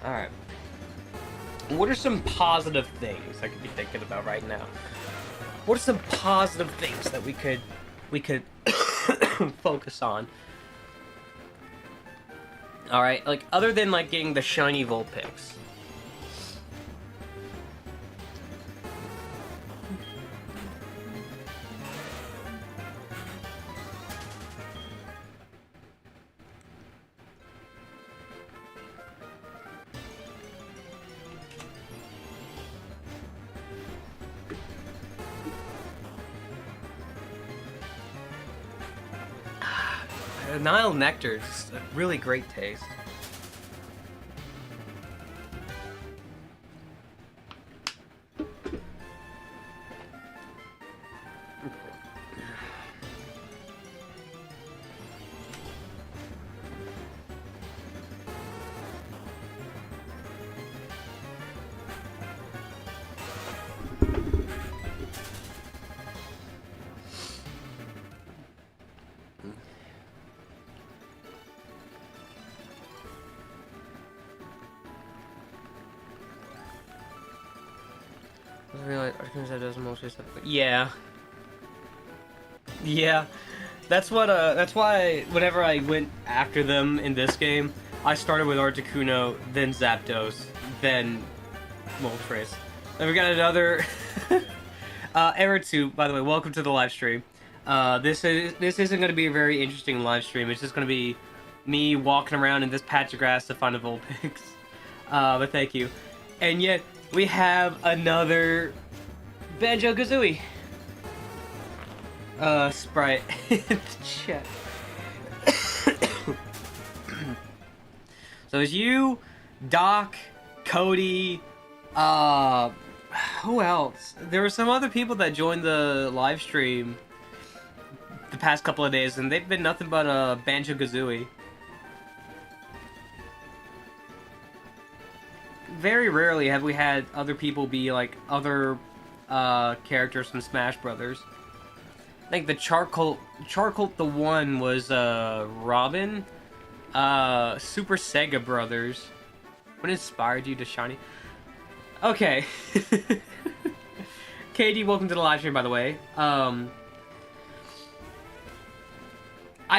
Alright. What are some positive things I could be thinking about right now? What are some positive things that we could focus on? Alright, like, other than, like, getting the shiny Vulpix. Nile Nectar is a really great taste. I realize Arkansas does mostly stuff. Yeah. Yeah. That's why whenever I went after them in this game, I started with Articuno, then Zapdos, then Moltres. Then we got another Eritsu, by the way, welcome to the live stream. This isn't gonna be a very interesting live stream, it's just gonna be me walking around in this patch of grass to find a Vulpix. But thank you. And yet we have another Banjo-Kazooie sprite in the chat. So it's you, Doc, Cody, who else? There were some other people that joined the live stream the past couple of days, and they've been nothing but Banjo-Kazooie. Very rarely have we had other people be like other characters from Smash Brothers. I think the Charcoal the one was Robin. Super Sega Brothers. What inspired you to shiny? Okay. KD, welcome to the live stream, by the way. I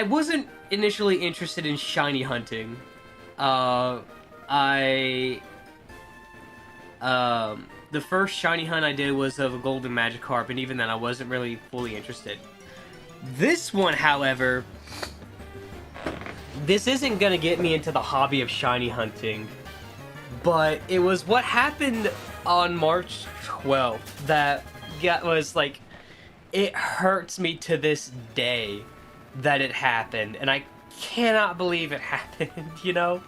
wasn't initially interested in shiny hunting. I the first shiny hunt I did was of a golden Magikarp, and even then I wasn't really fully interested. This one, however, this isn't gonna get me into the hobby of shiny hunting, but it was what happened on March 12th that was like, it hurts me to this day that it happened, and I cannot believe it happened, you know?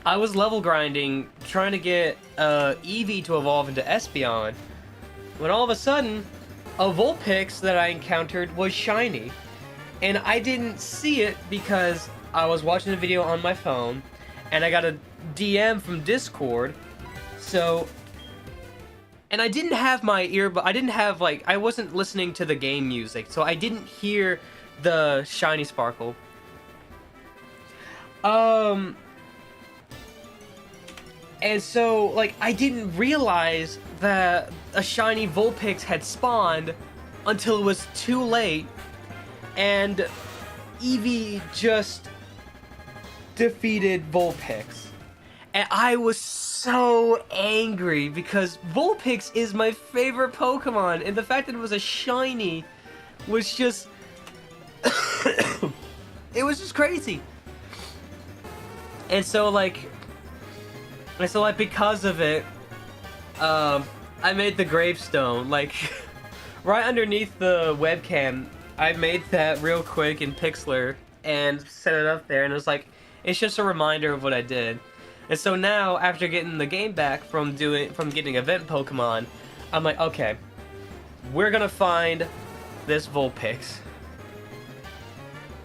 I was level grinding, trying to get Eevee to evolve into Espeon, when all of a sudden, a Vulpix that I encountered was shiny. And I didn't see it because I was watching the video on my phone, and I got a DM from Discord, so... And I didn't have my earbud, I wasn't listening to the game music, so I didn't hear the shiny sparkle. And so, like, I didn't realize that a shiny Vulpix had spawned until it was too late, and Eevee just defeated Vulpix. And I was so angry because Vulpix is my favorite Pokemon, and the fact that it was a shiny was just... it was just crazy. And so, like, because of it, I made the gravestone, like, right underneath the webcam. I made that real quick in Pixlr and set it up there, and it was like, it's just a reminder of what I did. And so now, after getting the game back from getting event Pokemon, I'm like, okay, we're gonna find this Vulpix.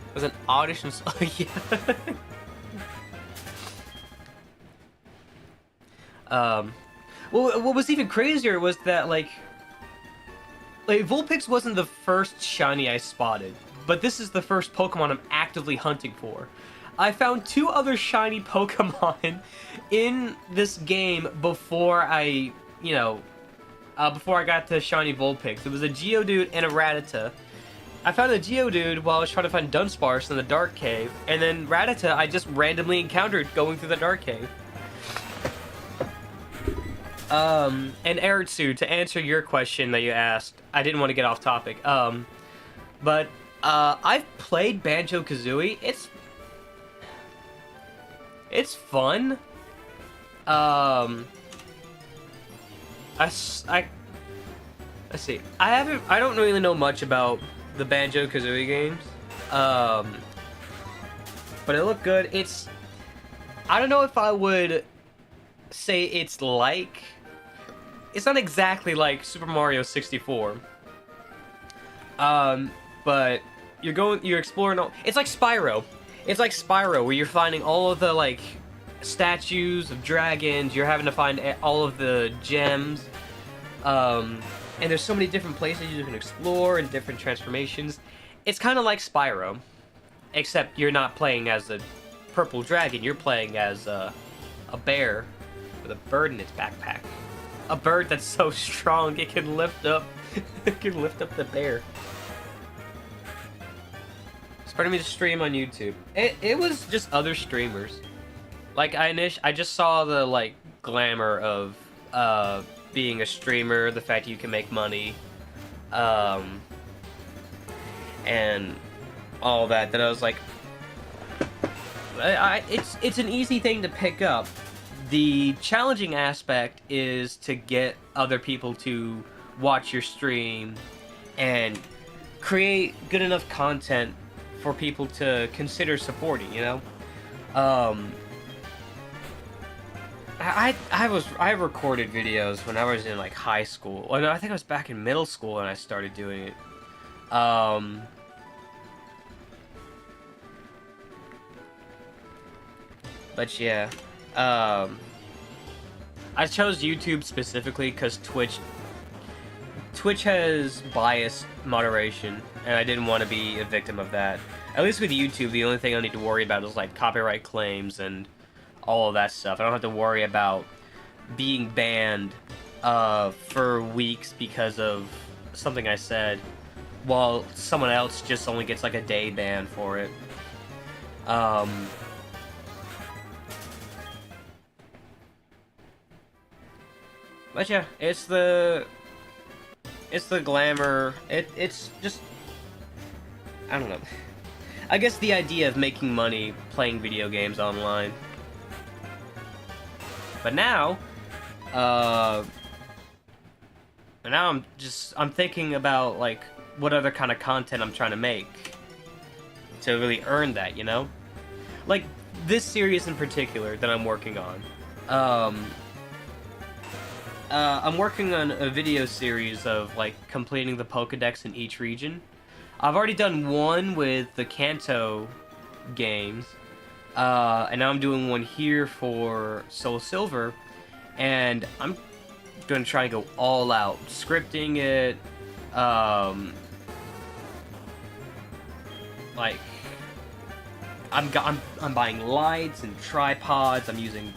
It was an audition. Yeah. Well, what was even crazier was that, like, Vulpix wasn't the first shiny I spotted, but this is the first Pokemon I'm actively hunting for. I found 2 other shiny Pokemon in this game before I got to shiny Vulpix. It was a Geodude and a Rattata. I found a Geodude while I was trying to find Dunsparce in the Dark Cave, and then Rattata I just randomly encountered going through the Dark Cave. And Eritsu, to answer your question that you asked, I didn't want to get off topic, but I've played Banjo-Kazooie. It's fun. Let's see. I don't really know much about the Banjo-Kazooie games, but it looked good. I don't know if I would say it's not exactly like Super Mario 64. But you're exploring it's like Spyro. It's like Spyro, where you're finding all of the, like, statues of dragons, you're having to find all of the gems, and there's so many different places you can explore and different transformations. It's kind of like Spyro, except you're not playing as a purple dragon, you're playing as a bear with a bird in its backpack. A bird that's so strong it can lift up the bear. Started me to stream on YouTube. It was just other streamers. Like, I just saw the, like, glamour of being a streamer, the fact you can make money, and all that I was like, it's an easy thing to pick up. The challenging aspect is to get other people to watch your stream and create good enough content for people to consider supporting, you know? I recorded videos when I was in, like, high school. Well, no, I think I was back in middle school when I started doing it. But yeah, I chose YouTube specifically because Twitch has biased moderation, and I didn't want to be a victim of that. At least with YouTube, the only thing I need to worry about is, like, copyright claims and all of that stuff. I don't have to worry about being banned for weeks because of something I said. while someone else just only gets like a day ban for it. But yeah, it's the glamour. It's just, I don't know. I guess the idea of making money playing video games online. But now, I'm thinking about like what other kind of content I'm trying to make to really earn that, you know? Like this series in particular that I'm working on. I'm working on a video series of like completing the Pokédex in each region. I've already done one with the Kanto games, and now I'm doing one here for Soul Silver, and I'm gonna try and go all out, scripting it, like I'm buying lights and tripods. I'm using,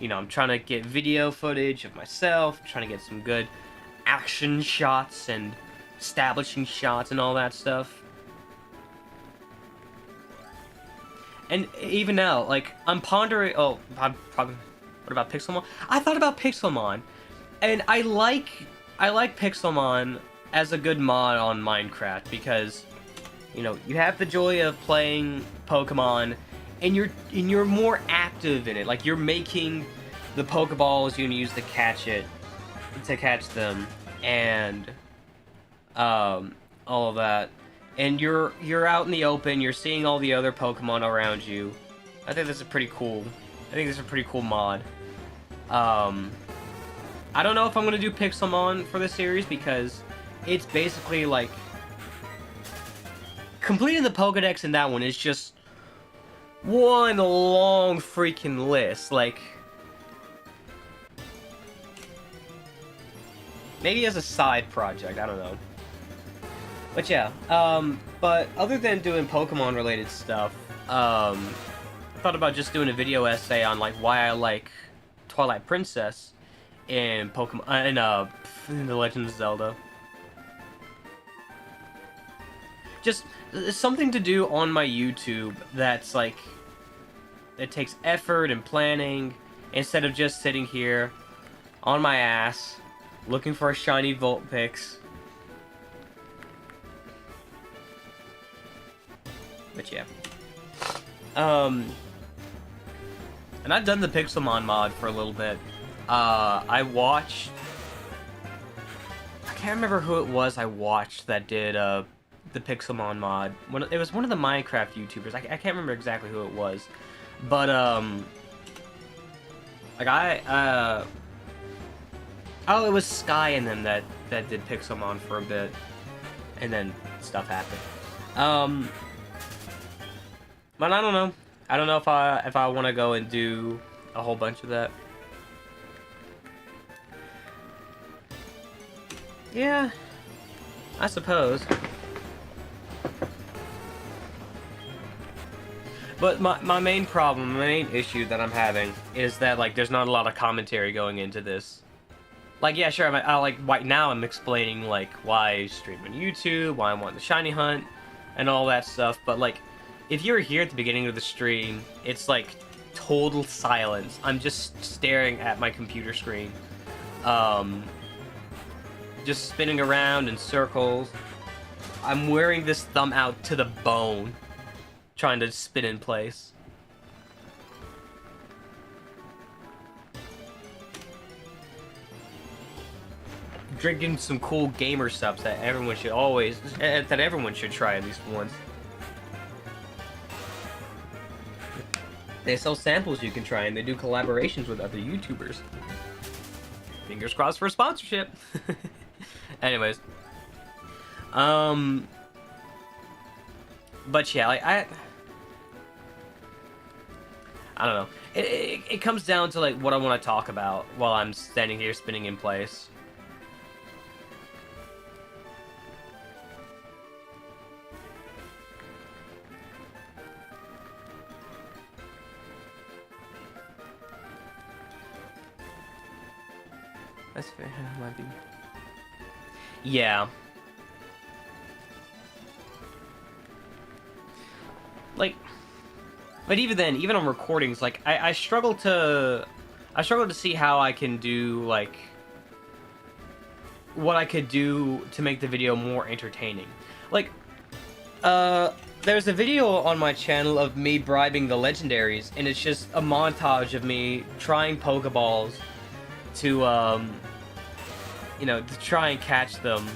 I'm trying to get video footage of myself, trying to get some good action shots and establishing shots and all that stuff. And even now, like, I'm pondering... Oh, I'm probably... What about Pixelmon? I thought about Pixelmon. And I like Pixelmon as a good mod on Minecraft because, you have the joy of playing Pokemon and you're more active in it. Like, you're making the Pokeballs you're gonna use to catch them, and all of that. And you're out in the open, you're seeing all the other Pokemon around you. I think this is pretty cool. I think this is a pretty cool mod. I don't know if I'm gonna do Pixelmon for this series because it's basically like completing the Pokédex in that one is just one long freaking list. Like, maybe as a side project, I don't know. But yeah, but other than doing Pokemon related stuff, I thought about just doing a video essay on like why I like Twilight Princess in Pokemon in The Legend of Zelda. Just something to do on my YouTube that's like, it takes effort and planning instead of just sitting here on my ass looking for a shiny Vulpix. But yeah. And I've done the Pixelmon mod for a little bit. I can't remember who it was I watched that did the Pixelmon mod. It was one of the Minecraft YouTubers. I can't remember exactly who it was. But like oh, it was Sky and them that did Pixelmon for a bit, and then stuff happened. But I don't know. I don't know if I want to go and do a whole bunch of that. Yeah, I suppose. But my main problem, my main issue that I'm having is that like there's not a lot of commentary going into this. Like, yeah, sure, I like right now I'm explaining like why I stream on YouTube, why I want the shiny hunt, and all that stuff. But like, if you were here at the beginning of the stream, it's like total silence. I'm just staring at my computer screen, just spinning around in circles. I'm wearing this thumb out to the bone, trying to spin in place. Drinking some cool gamer subs that everyone should try at least once. They sell samples you can try, and they do collaborations with other YouTubers. Fingers crossed for a sponsorship. Anyways. But yeah, like, I don't know. It comes down to, like, what I want to talk about while I'm standing here spinning in place. That's fair. Might be. Yeah. like, but even then, even on recordings, like, I struggle to see how I can do, like, what I could do to make the video more entertaining. Like, there's a video on my channel of me bribing the legendaries, and it's just a montage of me trying Pokeballs to, you know, to try and catch them.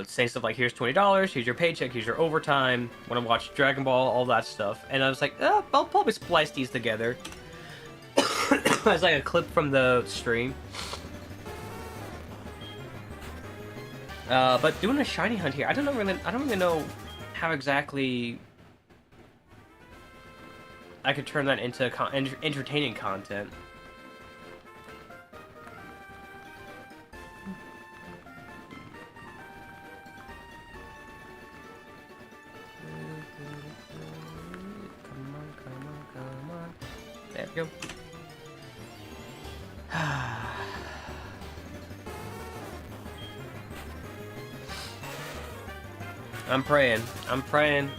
Saying stuff like, here's $20, here's your paycheck, here's your overtime, wanna watch Dragon Ball, all that stuff. And I was like, I'll probably splice these together. As like a clip from the stream. But doing a shiny hunt here, I don't really know how exactly I could turn that into entertaining content. Come on. There we go. I'm praying.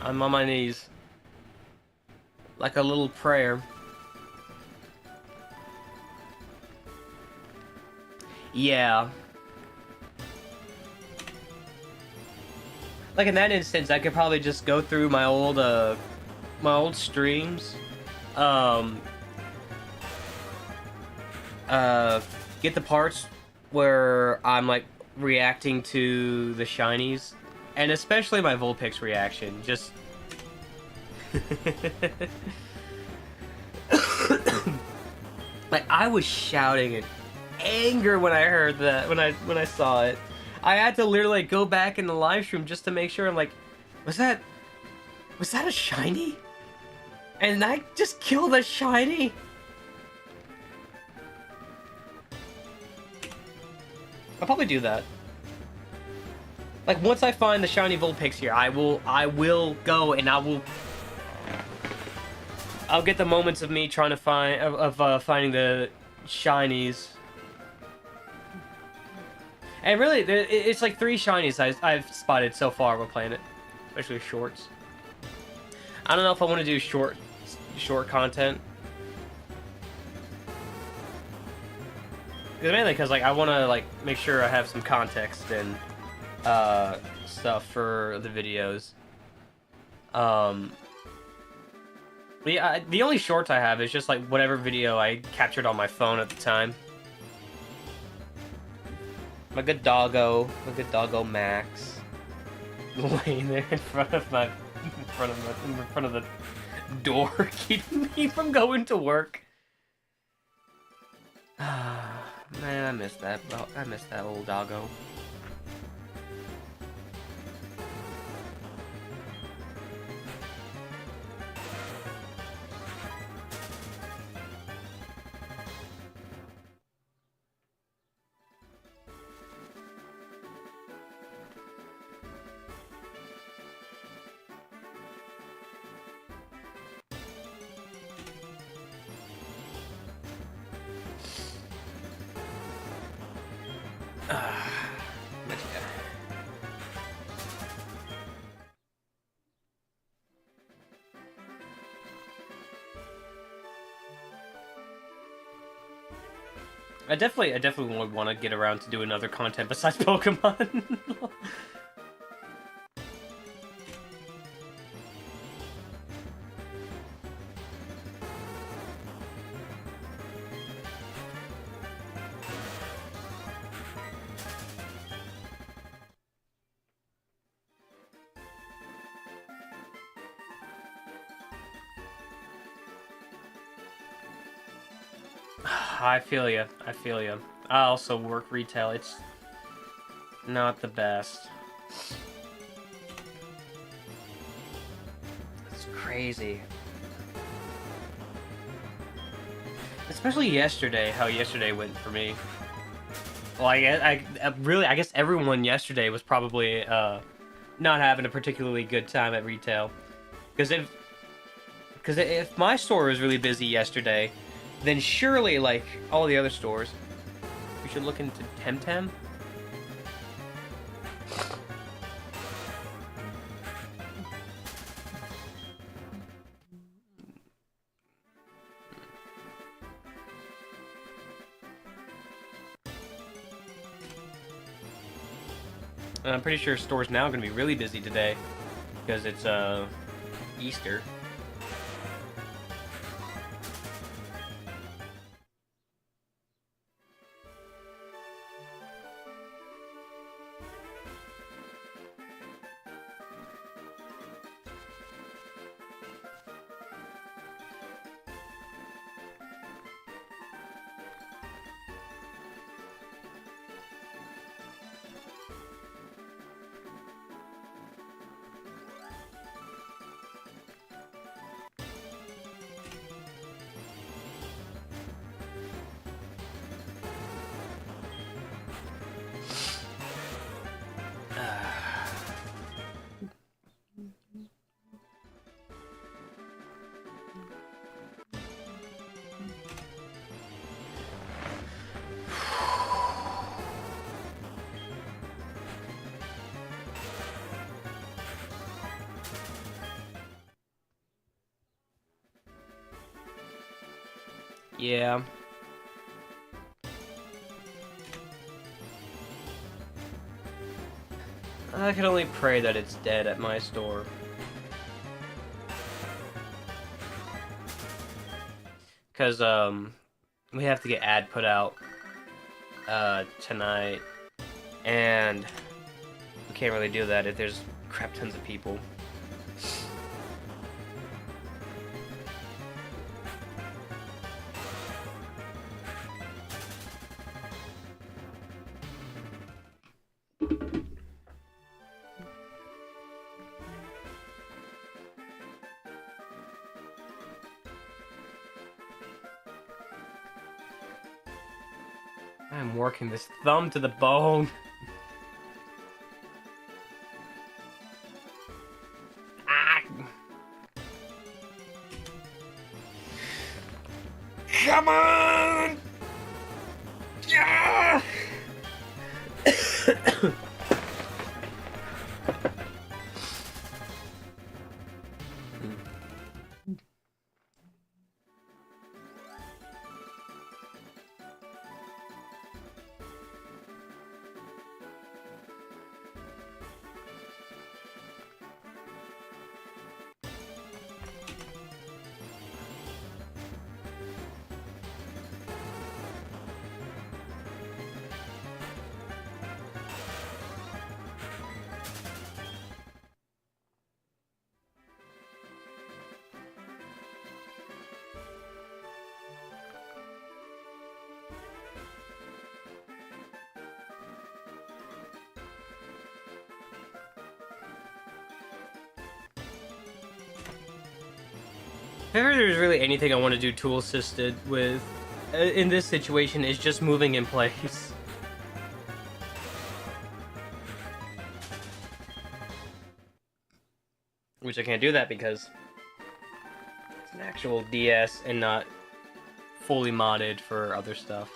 I'm on my knees. Like a little prayer. Yeah. Like in that instance, I could probably just go through my old streams. Get the parts where I'm like reacting to the shinies. And especially my Vulpix reaction, just... like, I was shouting in anger when I heard that, when I saw it. I had to literally go back in the live stream just to make sure. I'm like, was that a shiny? And I just killed a shiny? I'll probably do that. Like, once I find the shiny Vulpix here, I will go and I'll get the moments of me trying to finding the shinies. And really, it's like 3 shinies I've spotted so far while playing it, especially shorts. I don't know if I want to do short content. Mainly because, like, I want to, like, make sure I have some context and stuff for the videos. Yeah, the only shorts I have is just like whatever video I captured on my phone at the time. My good doggo Max, laying there in front of the door, keeping me from going to work. Man, I miss that old doggo. But yeah. I definitely would want to get around to doing other content besides Pokemon. I feel ya. I also work retail. It's not the best. It's crazy. Especially yesterday, how yesterday went for me. Well, I guess everyone yesterday was probably not having a particularly good time at retail. Because if my store was really busy yesterday, then surely, like, all the other stores, we should look into Temtem. And I'm pretty sure stores now are gonna be really busy today because it's Easter. Yeah. I can only pray that it's dead at my store. Because, we have to get ad put out, tonight. And we can't really do that if there's crap tons of people. I'm working this thumb to the bone. Ah! Come on! Yeah! If ever there's really anything I want to do tool assisted with, in this situation, is just moving in place. Which I can't do that because it's an actual DS and not fully modded for other stuff.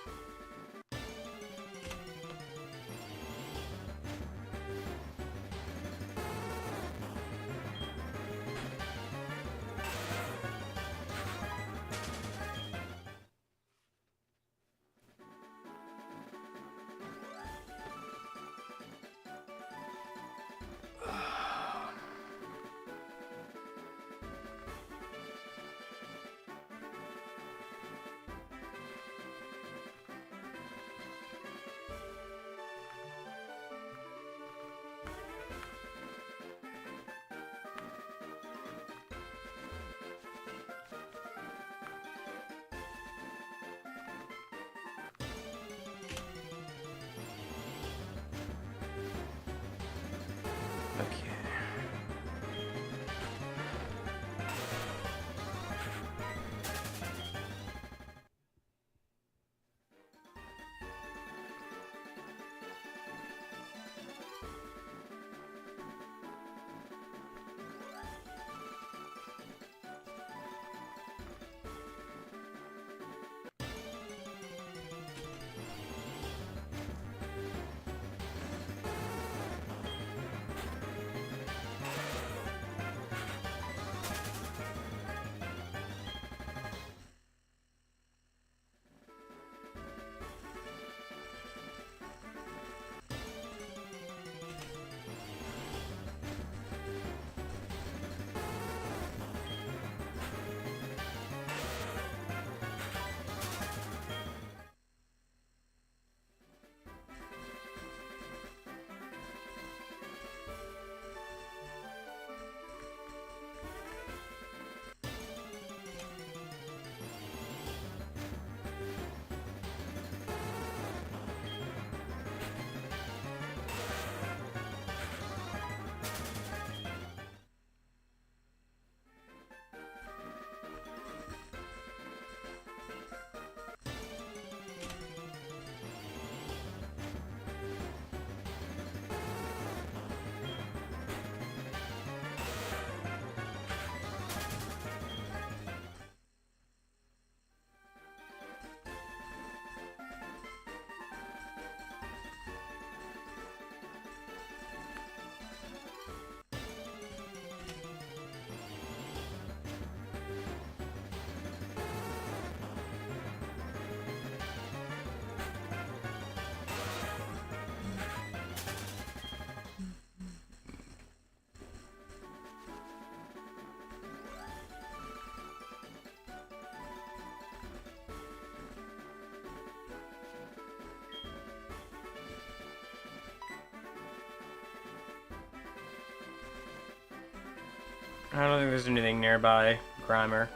I don't think there's anything nearby. Grimer.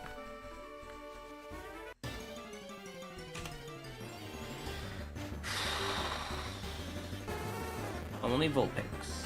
Only Vulpix.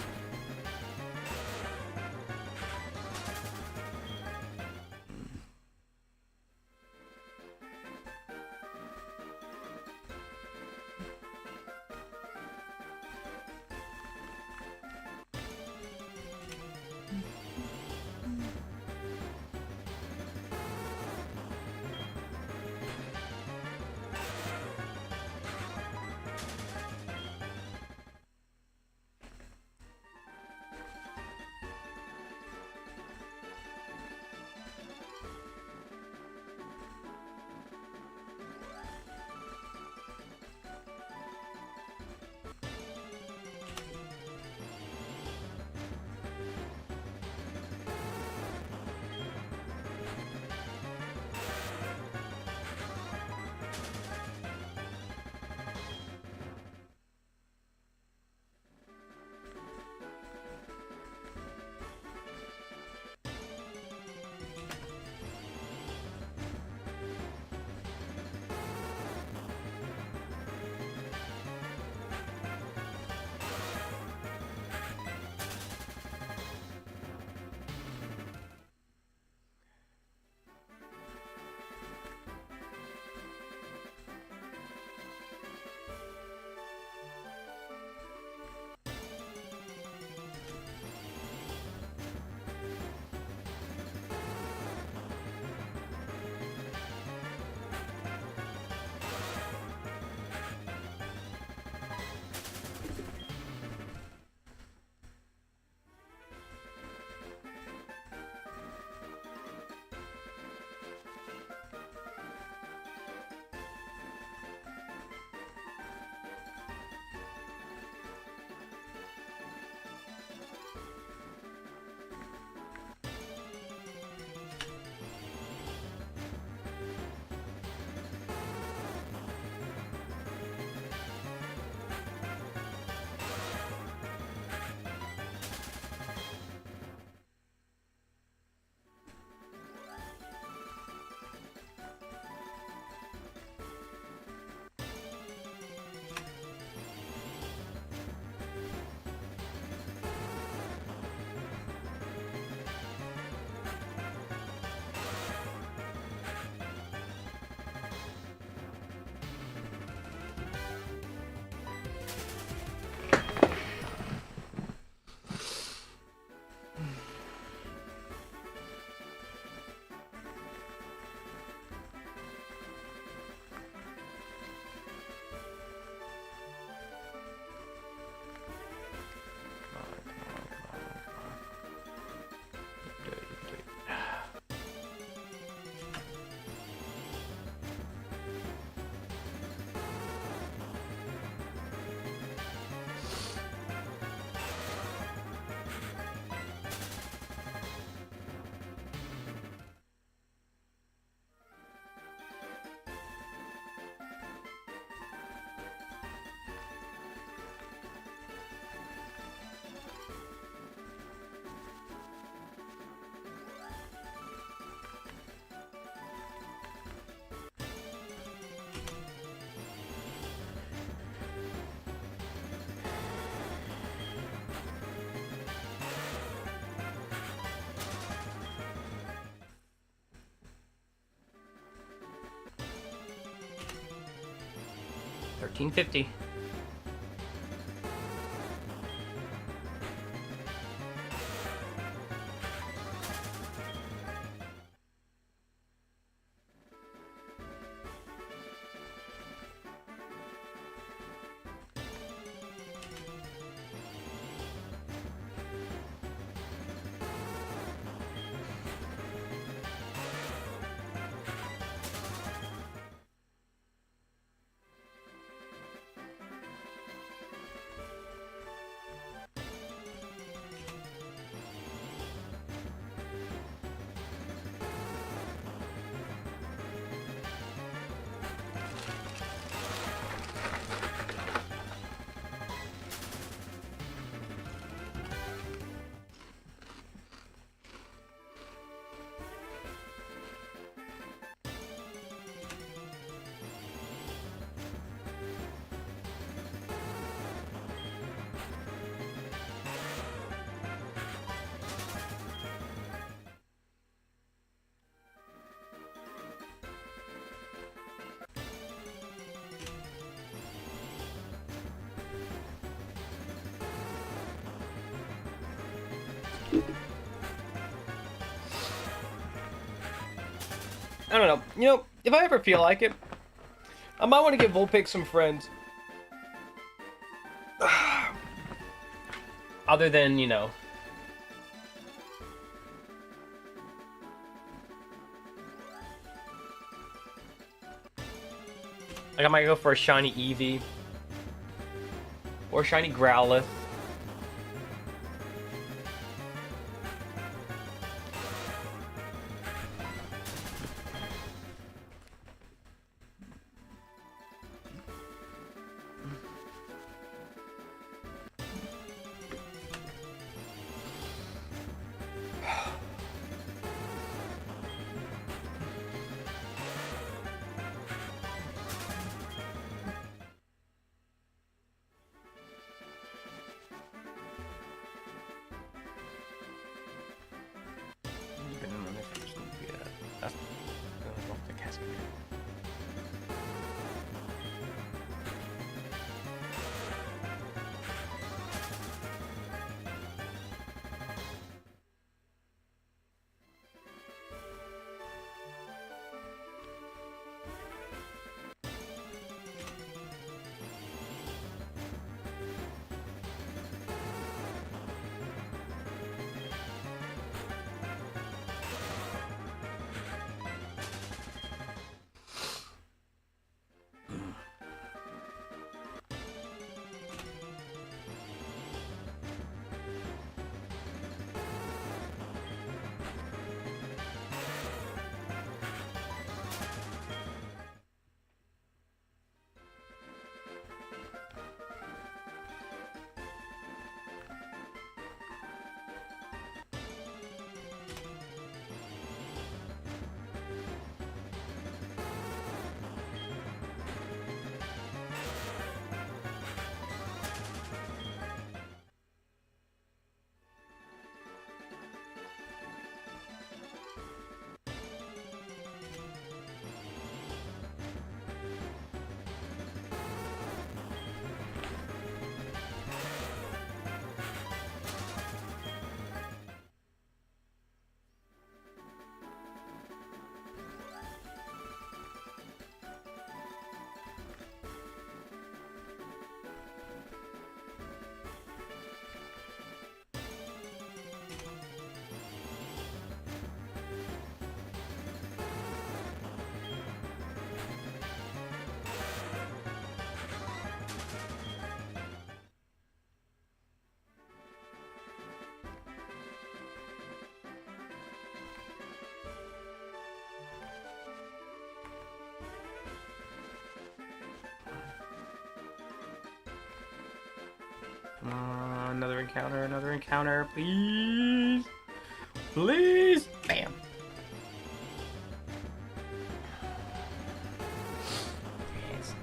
$13.50. I don't know. You know, if I ever feel like it, I might want to give Vulpix some friends. Other than, you know. Like, I might go for a shiny Eevee. Or a shiny Growlithe. Another encounter, please. Please. Bam. It's not.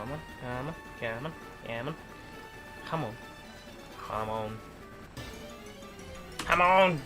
Come on, come on, come on, come on. Come on. Come on. Come on!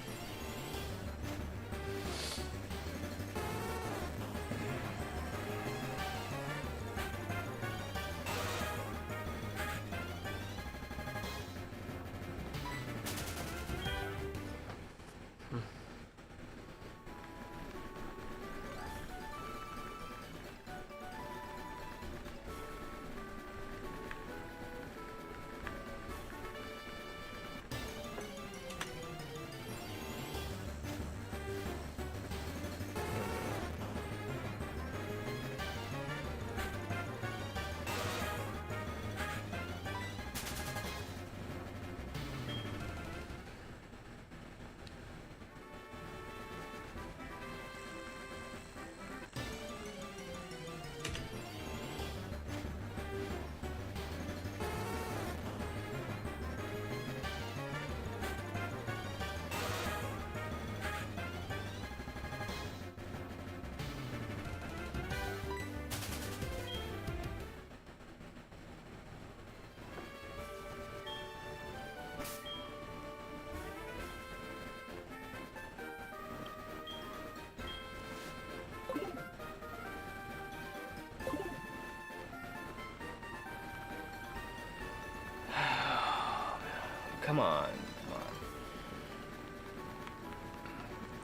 Come on, come on.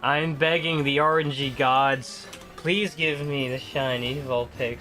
I'm begging the RNG gods. Please give me the shiny Vulpix.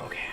Okay.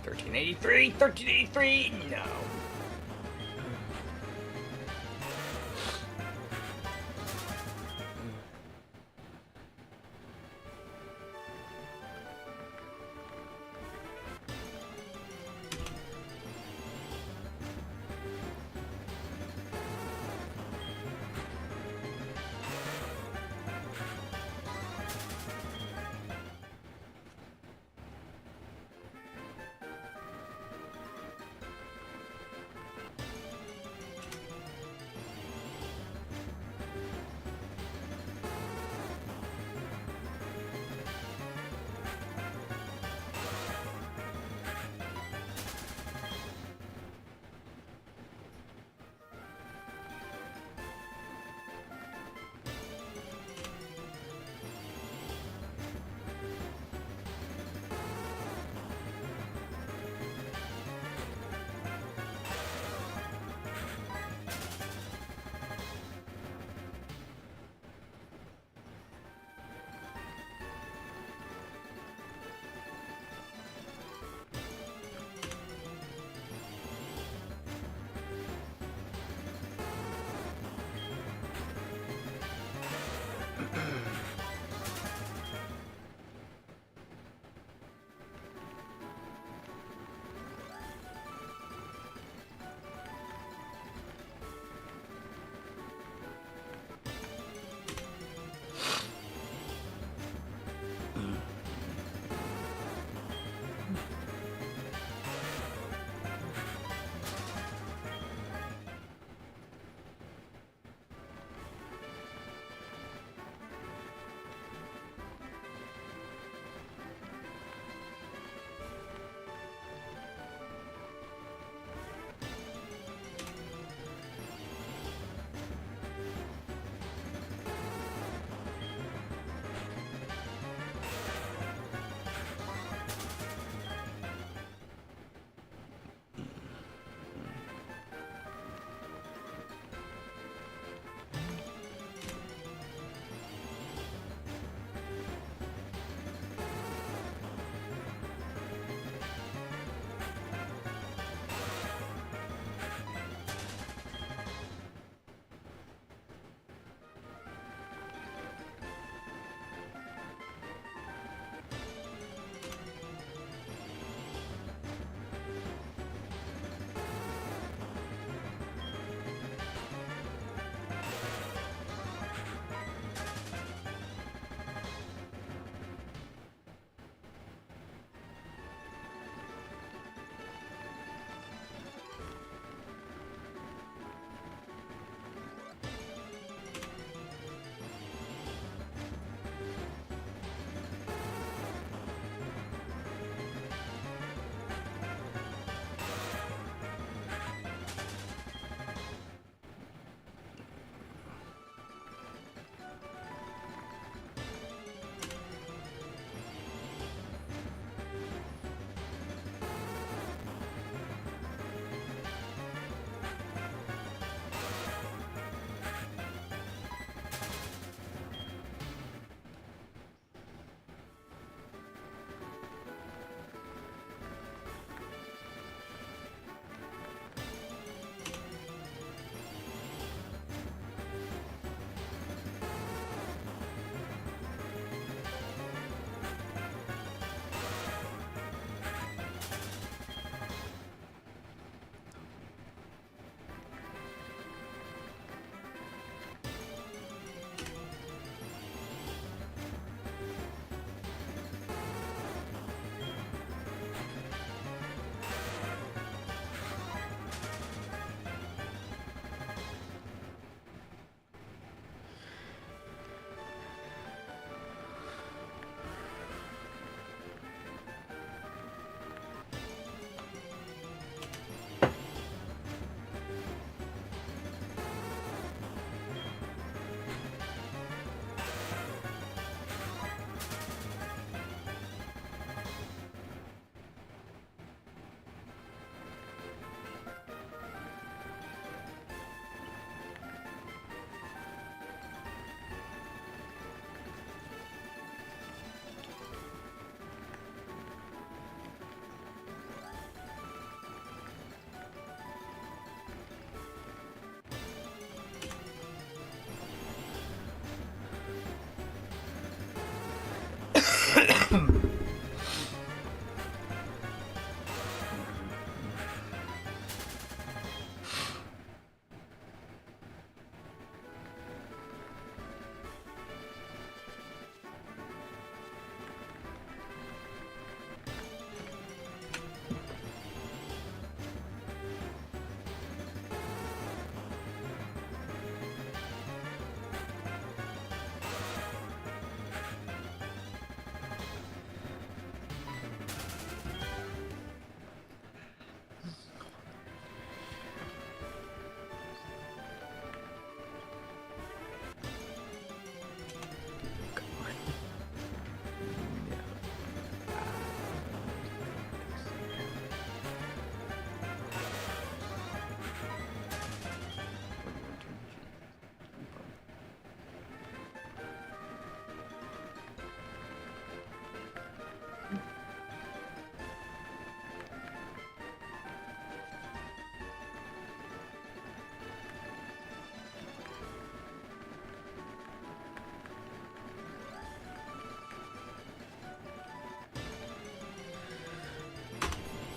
$13.83, no.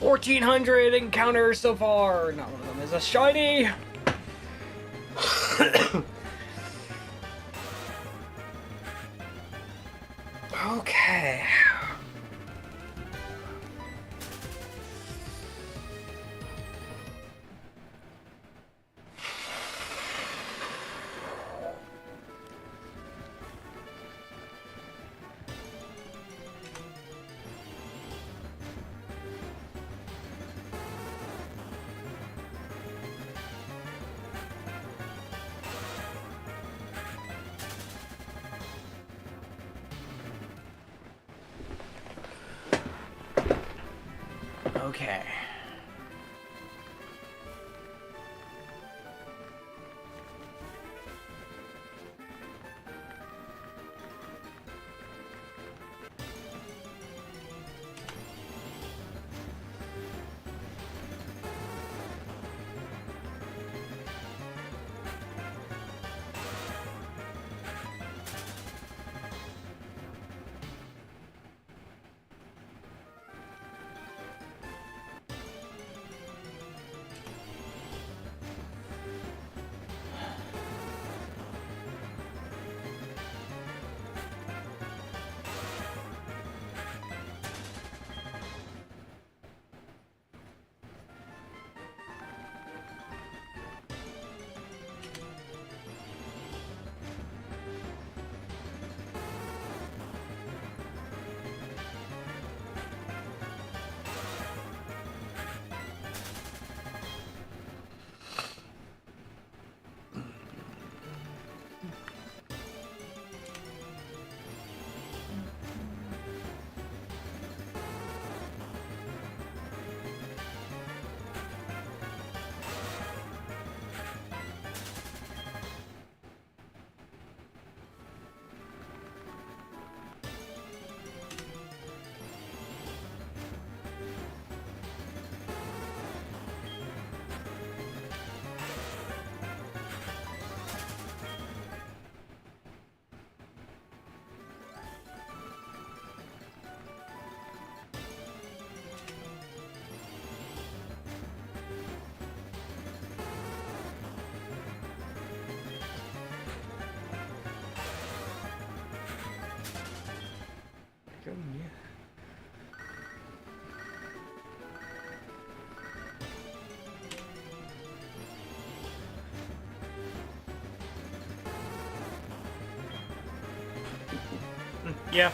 1,400 encounters so far. Not one of them is a shiny. Okay. Okay. Yeah.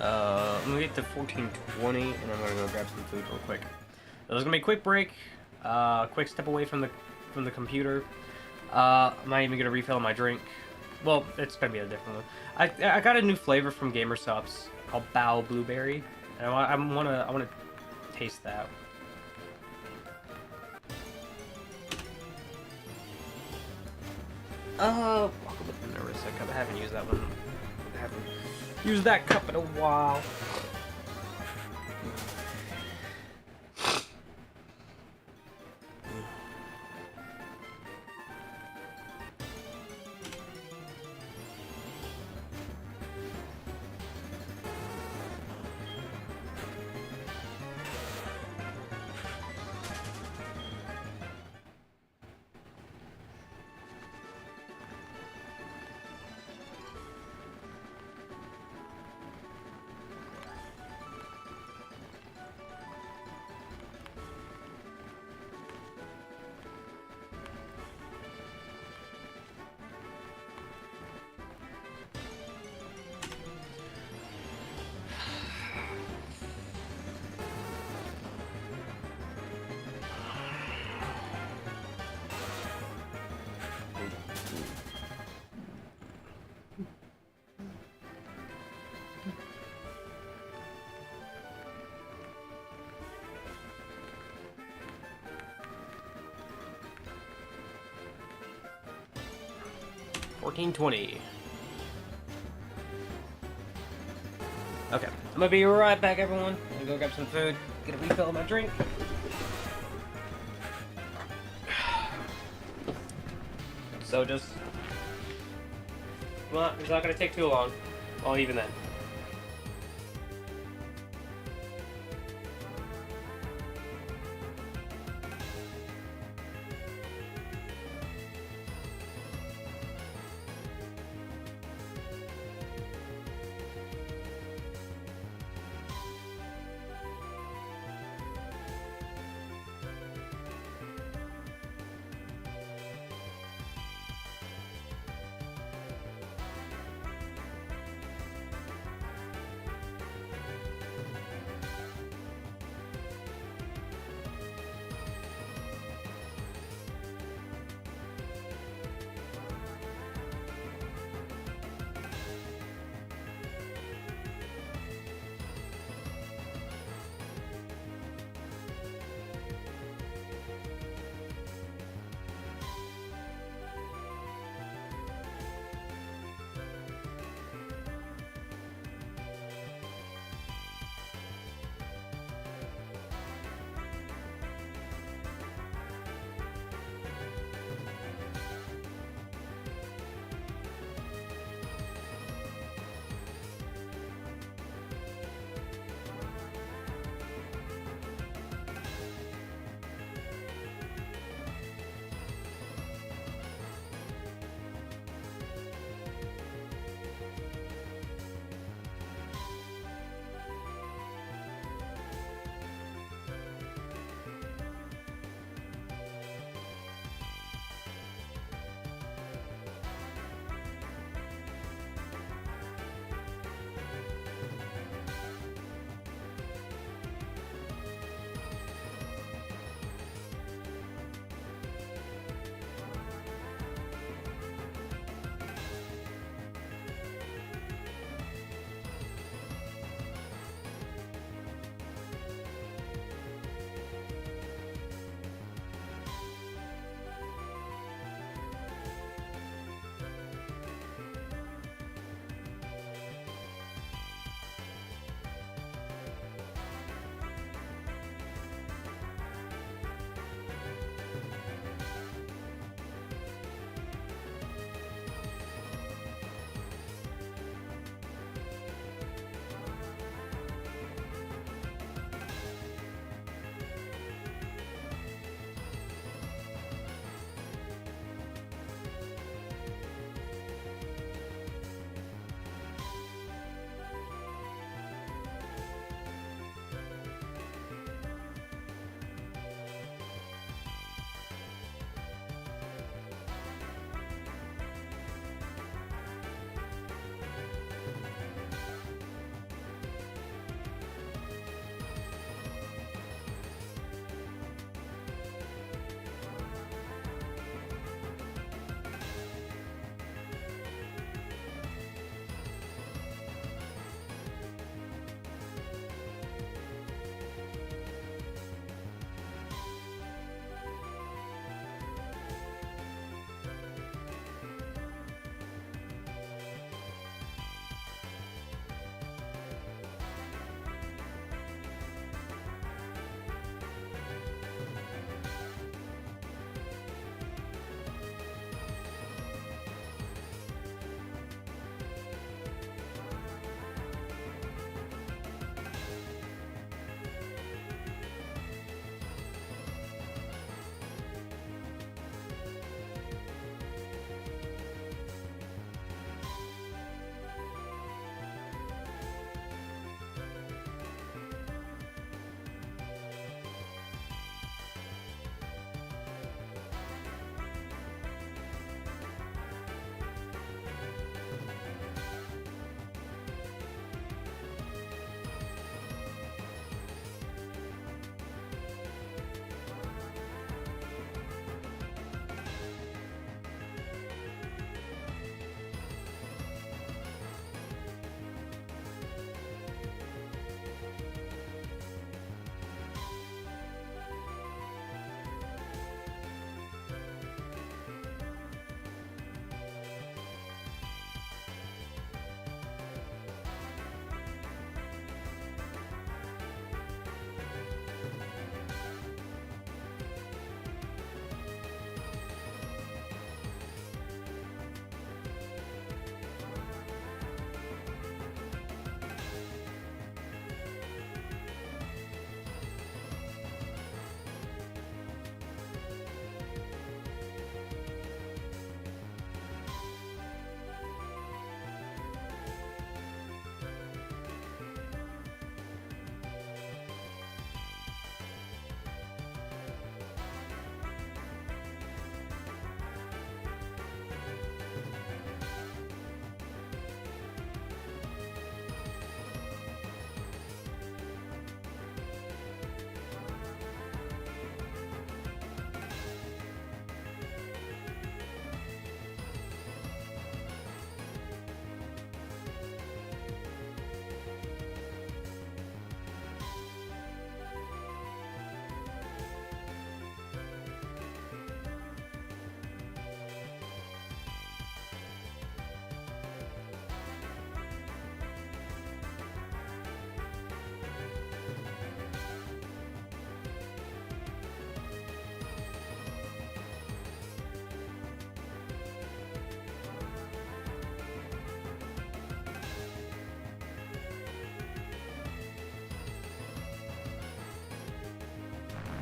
I'm gonna get to 14:20, and I'm gonna go grab some food real quick. There's gonna be a quick break, quick step away from the computer. I'm not even gonna refill my drink. Well, it's gonna be a different one. I got a new flavor from GamerStops called Bao Blueberry, and I wanna taste that. Welcome with the Narissa cup. I haven't used that one. I haven't used that cup in a while. $14.20. Okay, I'm gonna be right back, everyone. I'm gonna go grab some food, get a refill of my drink. So just, well, it's not gonna take too long. Well, even then.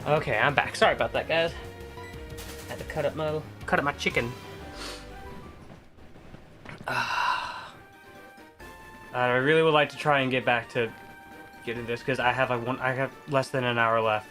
Okay, I'm back. Sorry about that, guys. Had to cut up my chicken. I really would like to try and get back to getting this because I have I have less than an hour left.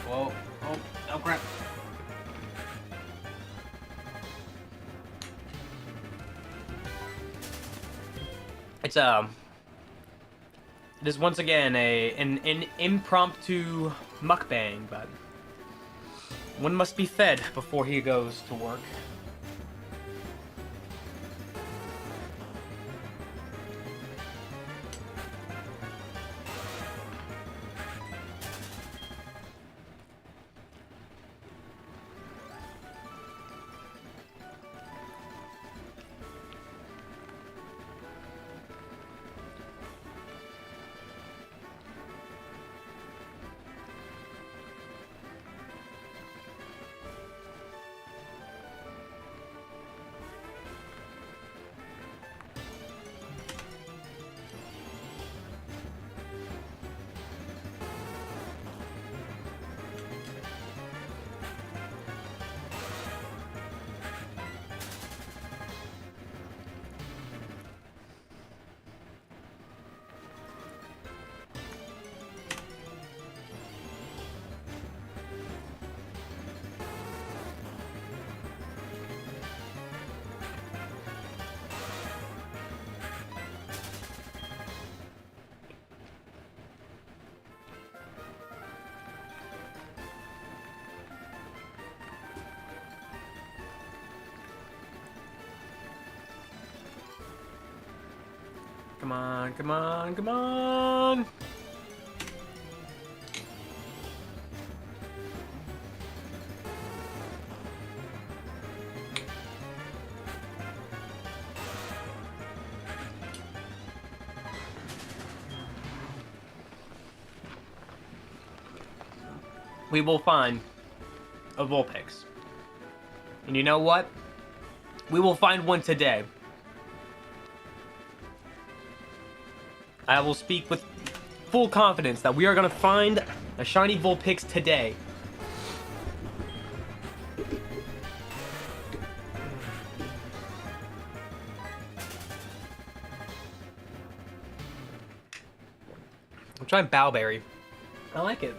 Whoa, oh crap. It's it is once again an impromptu mukbang, but one must be fed before he goes to work. Come on, come on, come on! We will find a Vulpix. And you know what? We will find one today. I will speak with full confidence that we are going to find a shiny Vulpix today. I'm trying Bowberry. I like it.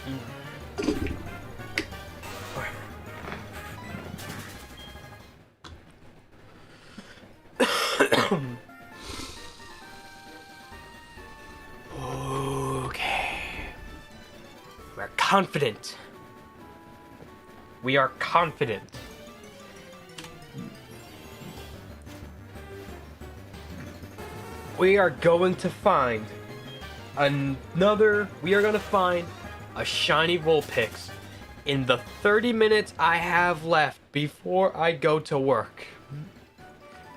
Okay. We're confident. We are confident. We are going to find a shiny Vulpix in the 30 minutes I have left before I go to work.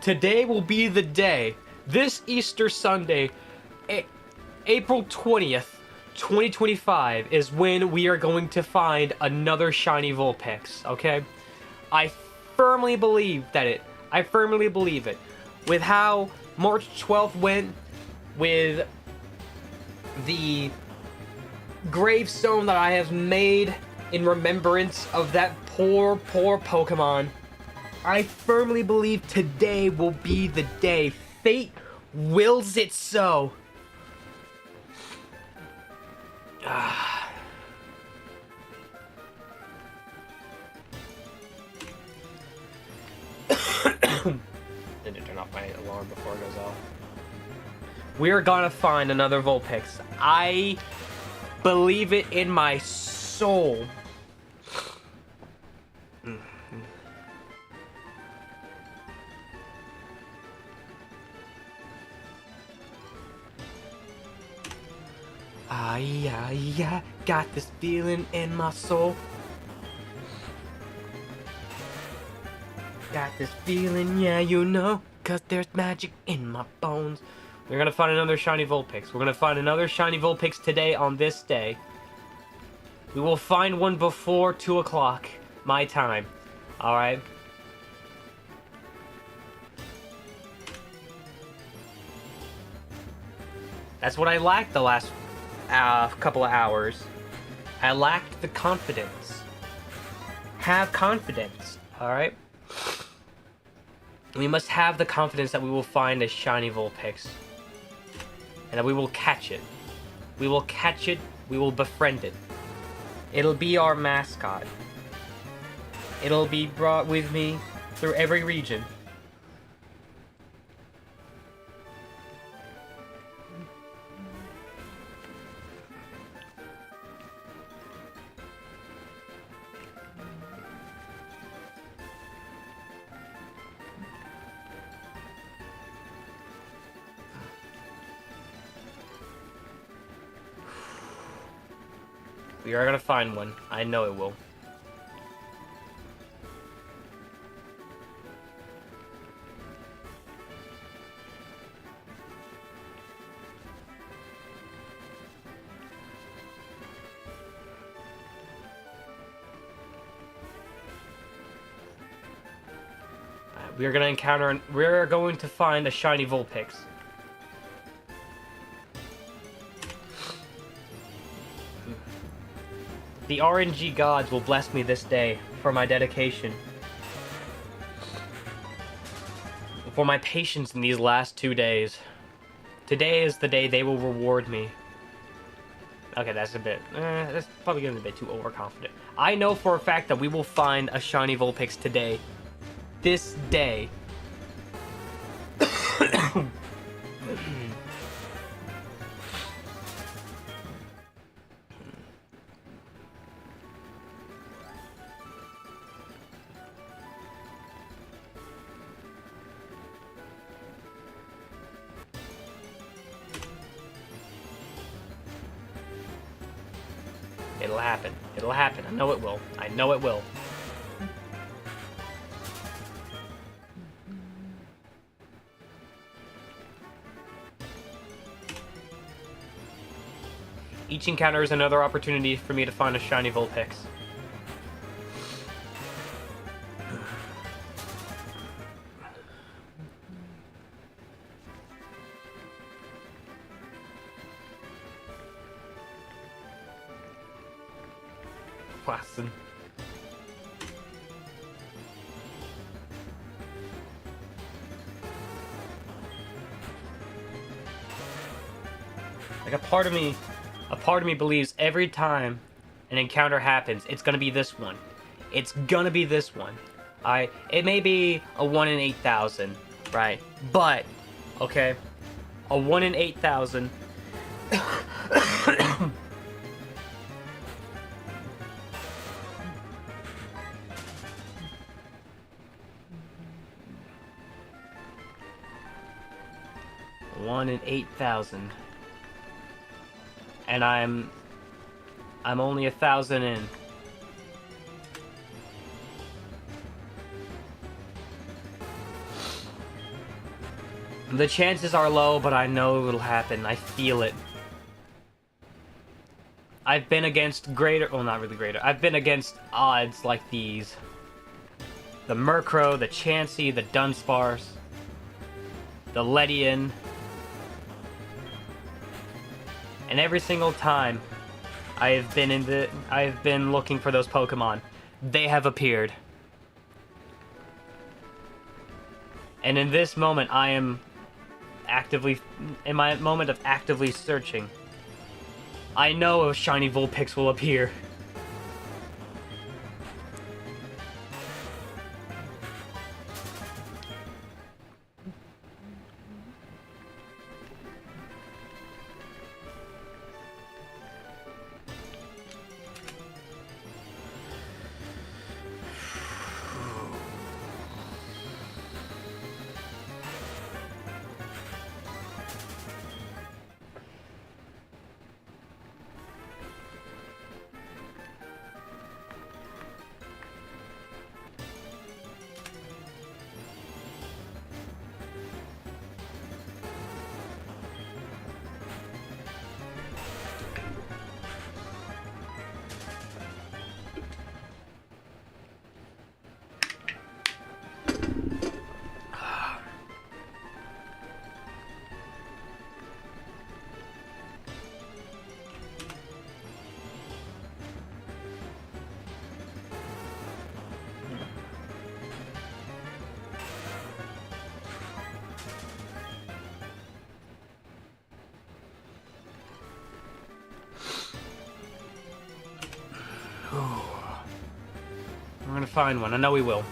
Today will be the day. This Easter Sunday, April 20th, 2025 is when we are going to find another shiny Vulpix, okay? I firmly believe it. With how March 12th went, with the gravestone that I have made in remembrance of that poor Pokemon, I firmly believe today will be the day. Fate wills it so. Didn't turn off my alarm before it goes off. We're gonna find another Vulpix. I believe it in my soul. Yeah, got this feeling in my soul. Got this feeling, yeah, you know, 'cause there's magic in my bones. We're gonna find another shiny Vulpix. We're gonna find another shiny Vulpix today on this day. We will find one before 2 o'clock, my time. Alright? That's what I lacked the last couple of hours. I lacked the confidence. Have confidence, alright? We must have the confidence that we will find a shiny Vulpix. And that we will catch it. We will catch it, we will befriend it. It'll be our mascot. It'll be brought with me through every region. We are gonna find one. I know it will. We are going to find a shiny Vulpix. The RNG gods will bless me this day for my dedication. For my patience in these last 2 days. Today is the day they will reward me. Okay, that's probably getting a bit too overconfident. I know for a fact that we will find a shiny Vulpix today. This day. It'll happen. It'll happen. I know it will. I know it will. Each encounter is another opportunity for me to find a shiny Vulpix. Watson. Like a part of me believes every time an encounter happens, it's gonna be this one. It's gonna be this one. It may be a 1 in 8,000, right? But, okay, a 1 in 8,000. One in 8,000, and I'm only 1,000 in. The chances are low, but I know it'll happen. I feel it. I've been against greater, well, not really greater. I've been against odds like these. The Murkrow, the Chansey, the Dunsparce, the Ledian. And every single time I have been looking for those Pokemon, they have appeared. And in this moment, I am actively, in my moment of actively searching, I know a shiny Vulpix will appear. We're gonna find one. I know we will.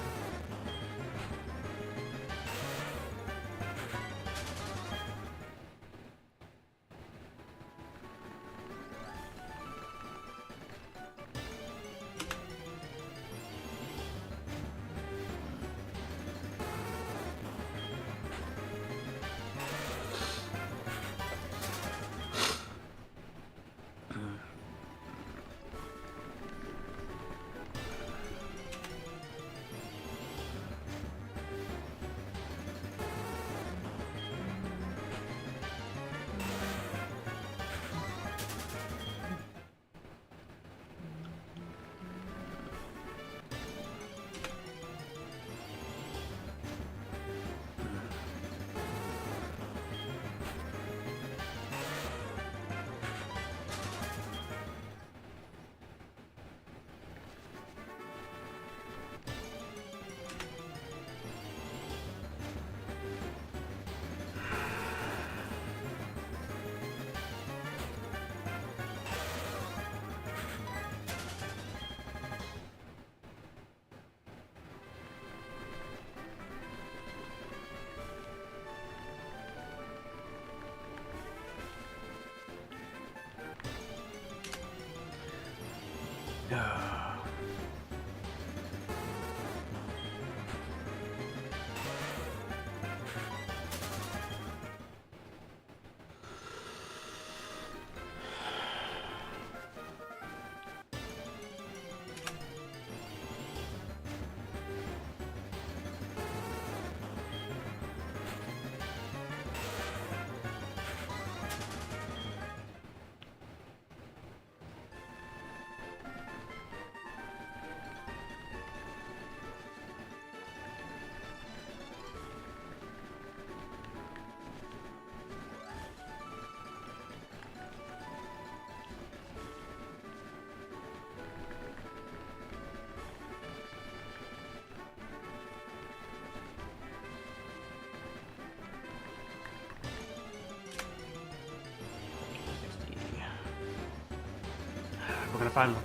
We're gonna find one.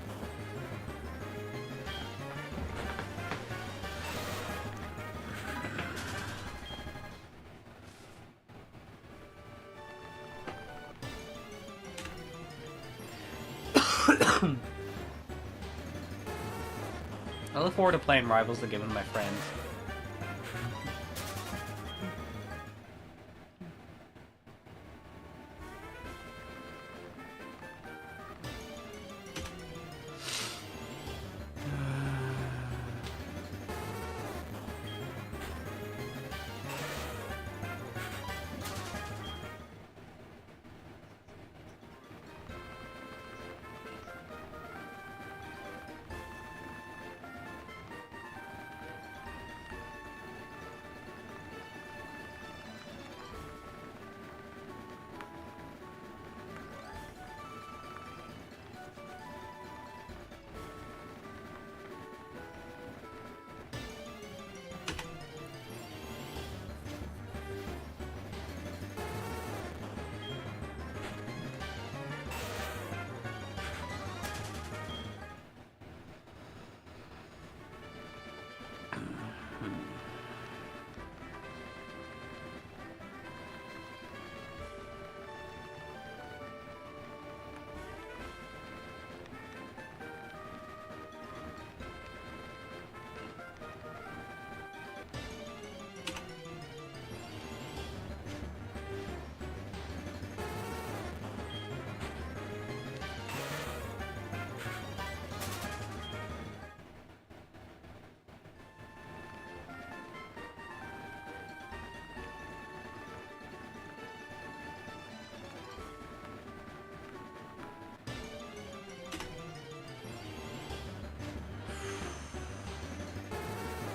I look forward to playing Rivals again with my friends.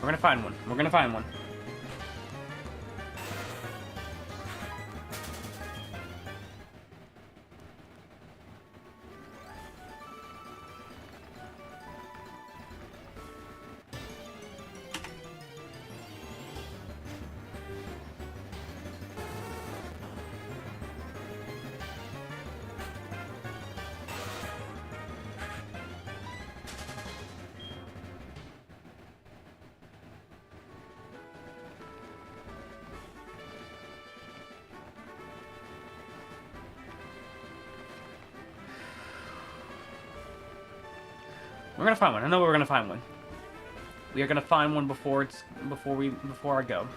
We're gonna find one. We're gonna find one. We're gonna find one. I know we're gonna find one. We are gonna find one before I go.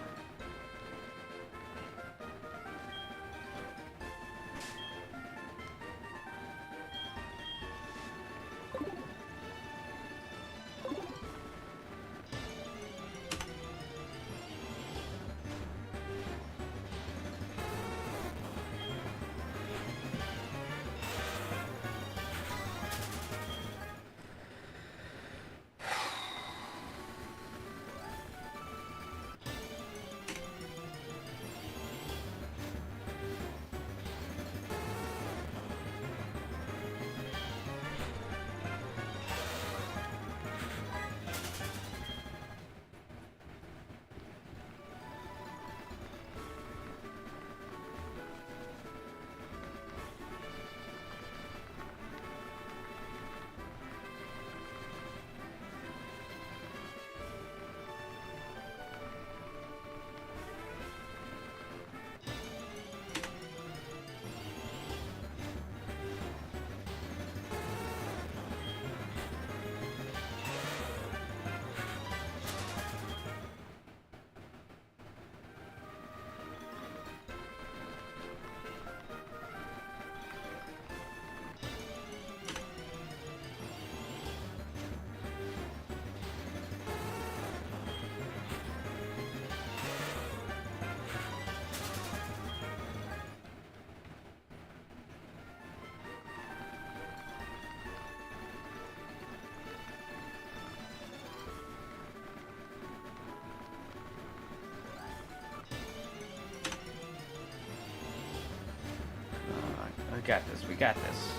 We got this. We got this.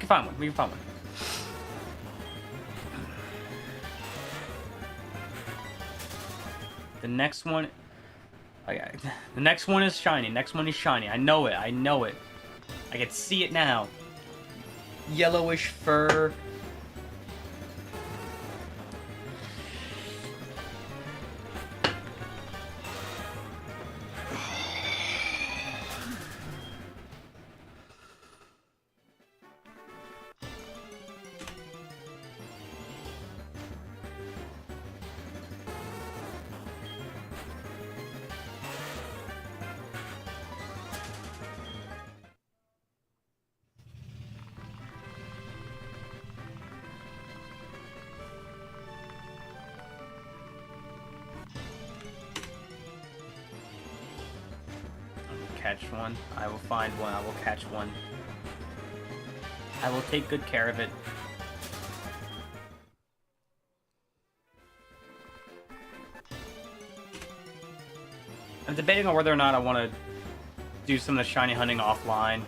can find one. We can find one. The next one... Okay. The next one is shiny. Next one is shiny. I know it. I know it. I can see it now. Yellowish fur. Catch one. I will find one. I will catch one. I will take good care of it. I'm debating on whether or not I want to do some of the shiny hunting offline.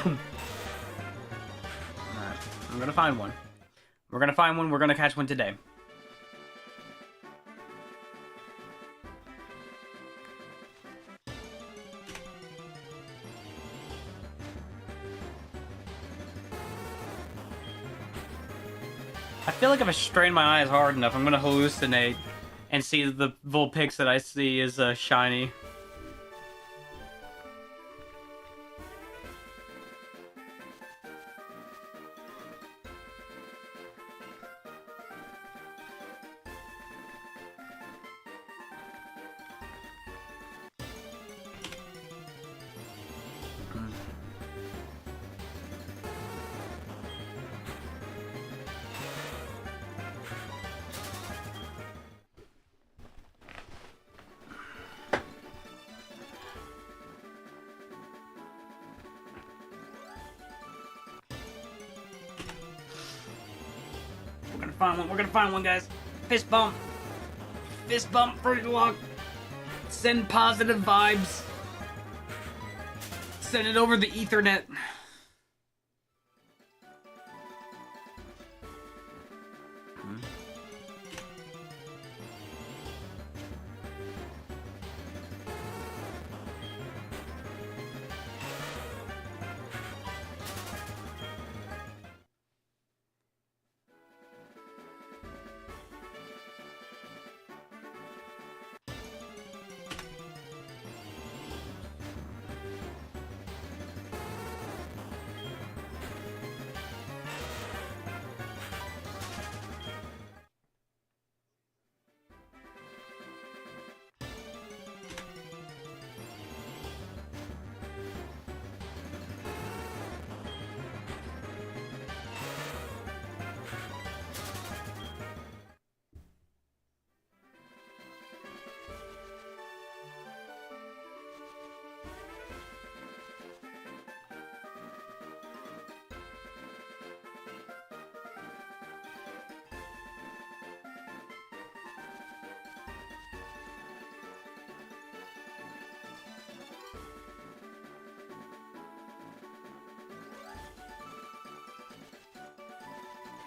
I'm gonna find one. We're gonna find one. We're gonna catch one today. I feel like if I strain my eyes hard enough, I'm gonna hallucinate and see the Vulpix that I see is shiny. We're gonna find one, guys. Fist bump. Fist bump for luck. Send positive vibes. Send it over the Ethernet.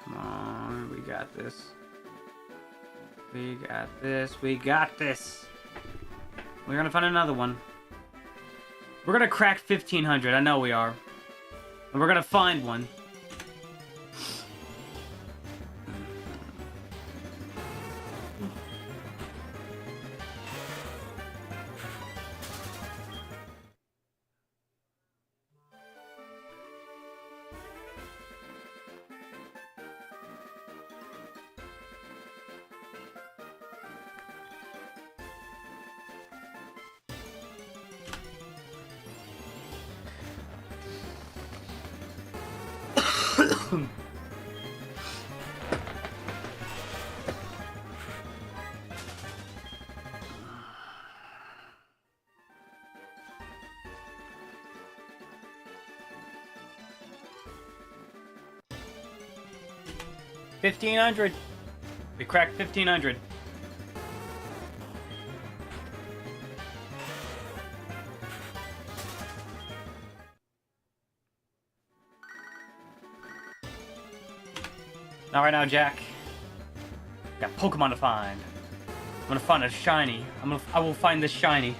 Come on, we got this. We got this. We got this. We're gonna find another one. We're gonna crack 1500. I know we are. And we're gonna find one. $1,500. We cracked 1,500. Not right now, Jack. Got Pokemon to find. I'm gonna find a shiny. I will find this shiny.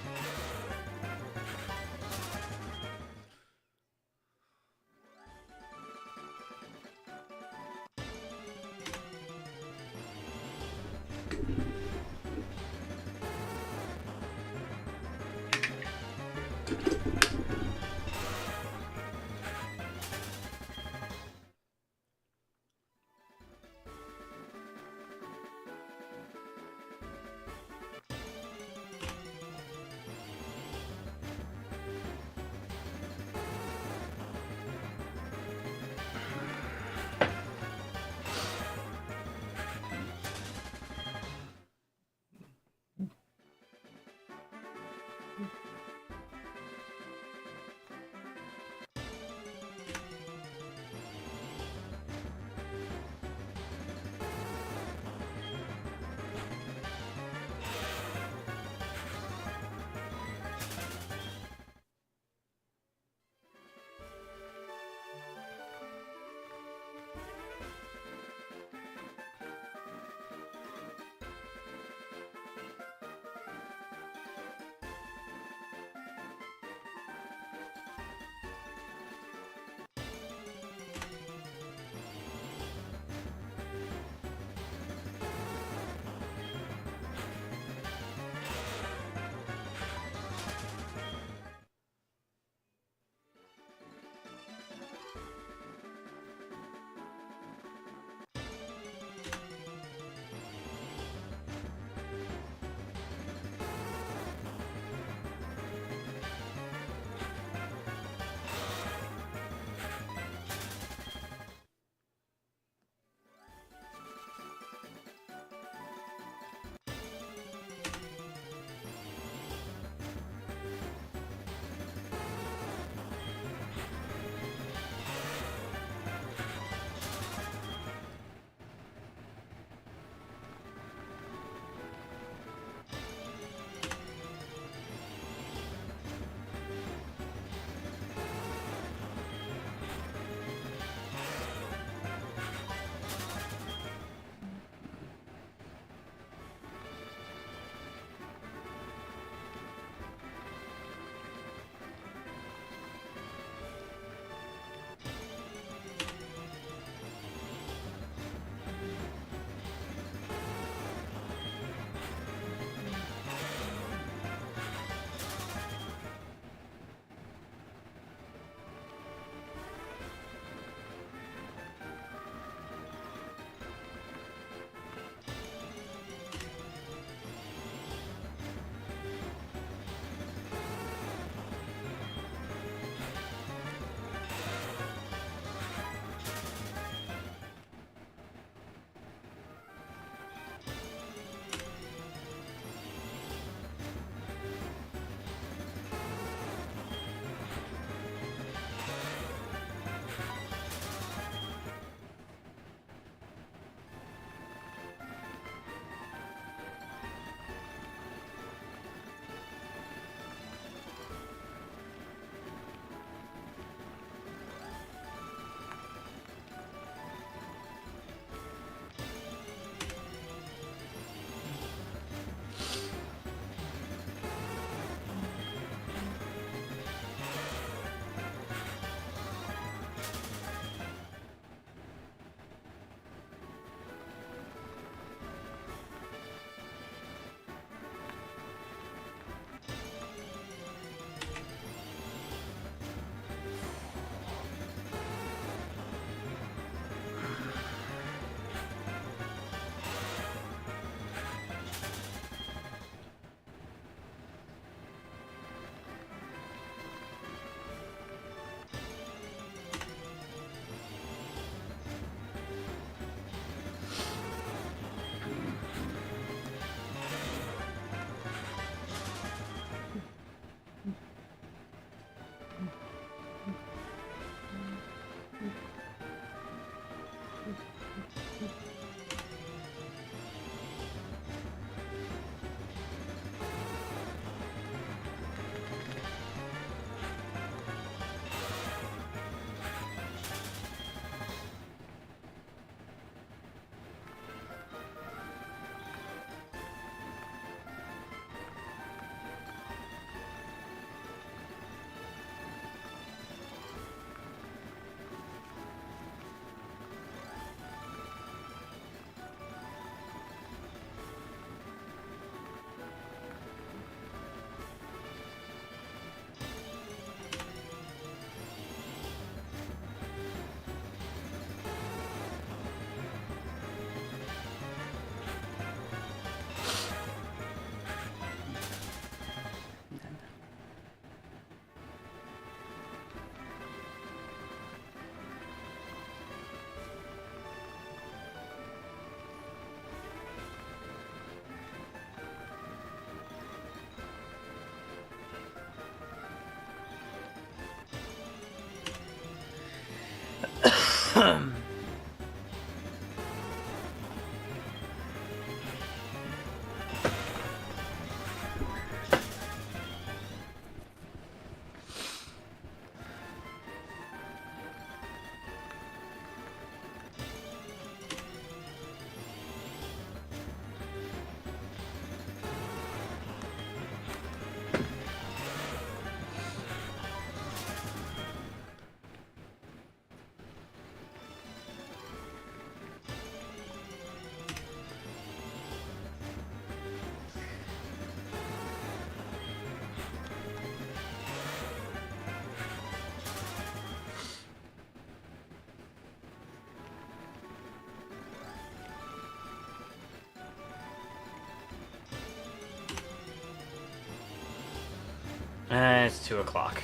It's 2 o'clock.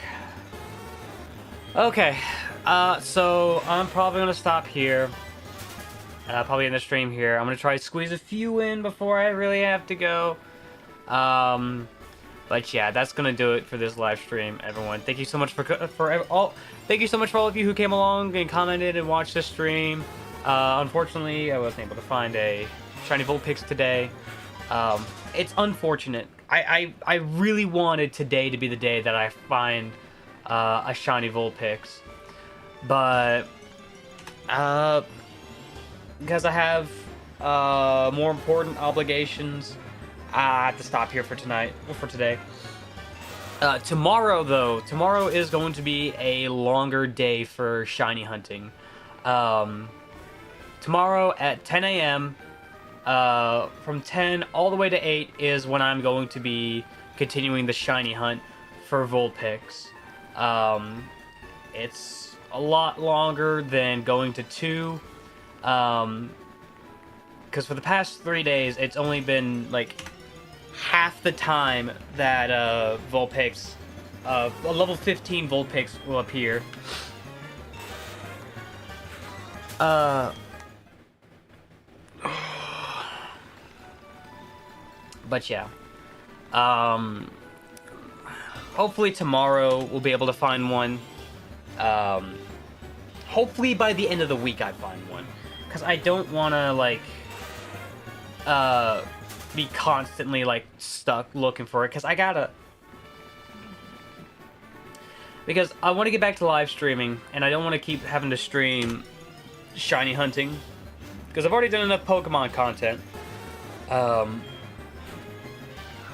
Okay, so I'm probably gonna stop here. Probably in the stream here. I'm gonna try to squeeze a few in before I really have to go. But yeah, that's gonna do it for this live stream, everyone. Thank you so much thank you so much for all of you who came along and commented and watched the stream. Unfortunately, I wasn't able to find a shiny Vulpix today. It's unfortunate. I really wanted today to be the day that I find a shiny Vulpix, but because I have more important obligations, I have to stop here for today. Tomorrow, though, tomorrow is going to be a longer day for shiny hunting. Tomorrow at 10 a.m. From 10 all the way to 8 is when I'm going to be continuing the shiny hunt for Vulpix. It's a lot longer than going to 2. Because for the past 3 days, it's only been like half the time that Vulpix, a level 15 Vulpix will appear. But yeah, hopefully tomorrow we'll be able to find one. Hopefully by the end of the week I find one, because I don't want to like be constantly like stuck looking for it, because I want to get back to live streaming, and I don't want to keep having to stream shiny hunting, because I've already done enough Pokemon content.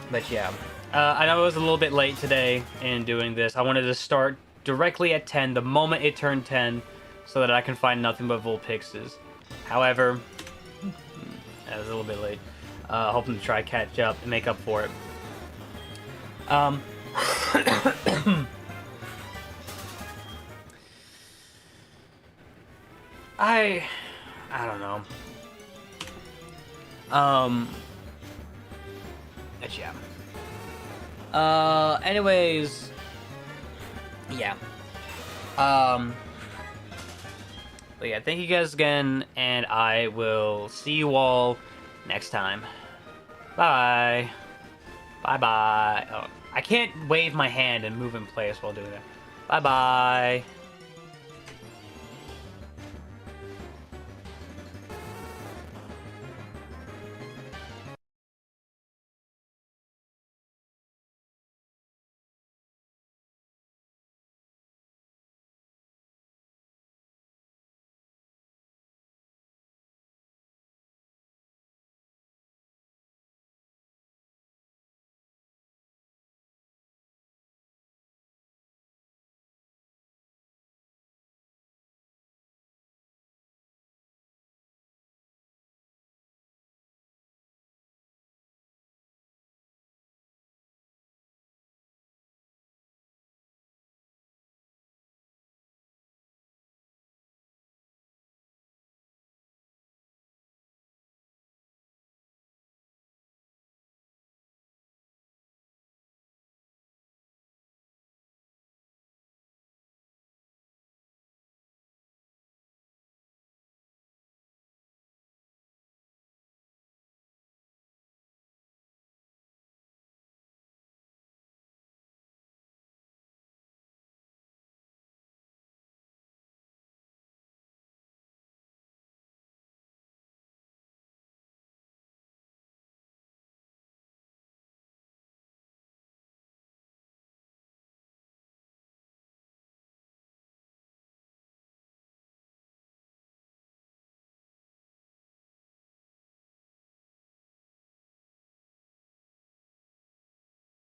But yeah, I know I was a little bit late today in doing this. I wanted to start directly at 10, the moment it turned 10, so that I can find nothing but Vulpixes. However, I was a little bit late. Hoping to try catch up and make up for it. I don't know. But yeah. Anyways, yeah. But yeah, thank you guys again, and I will see you all next time. Bye. Bye-bye. Oh, I can't wave my hand and move in place while doing that. Bye-bye.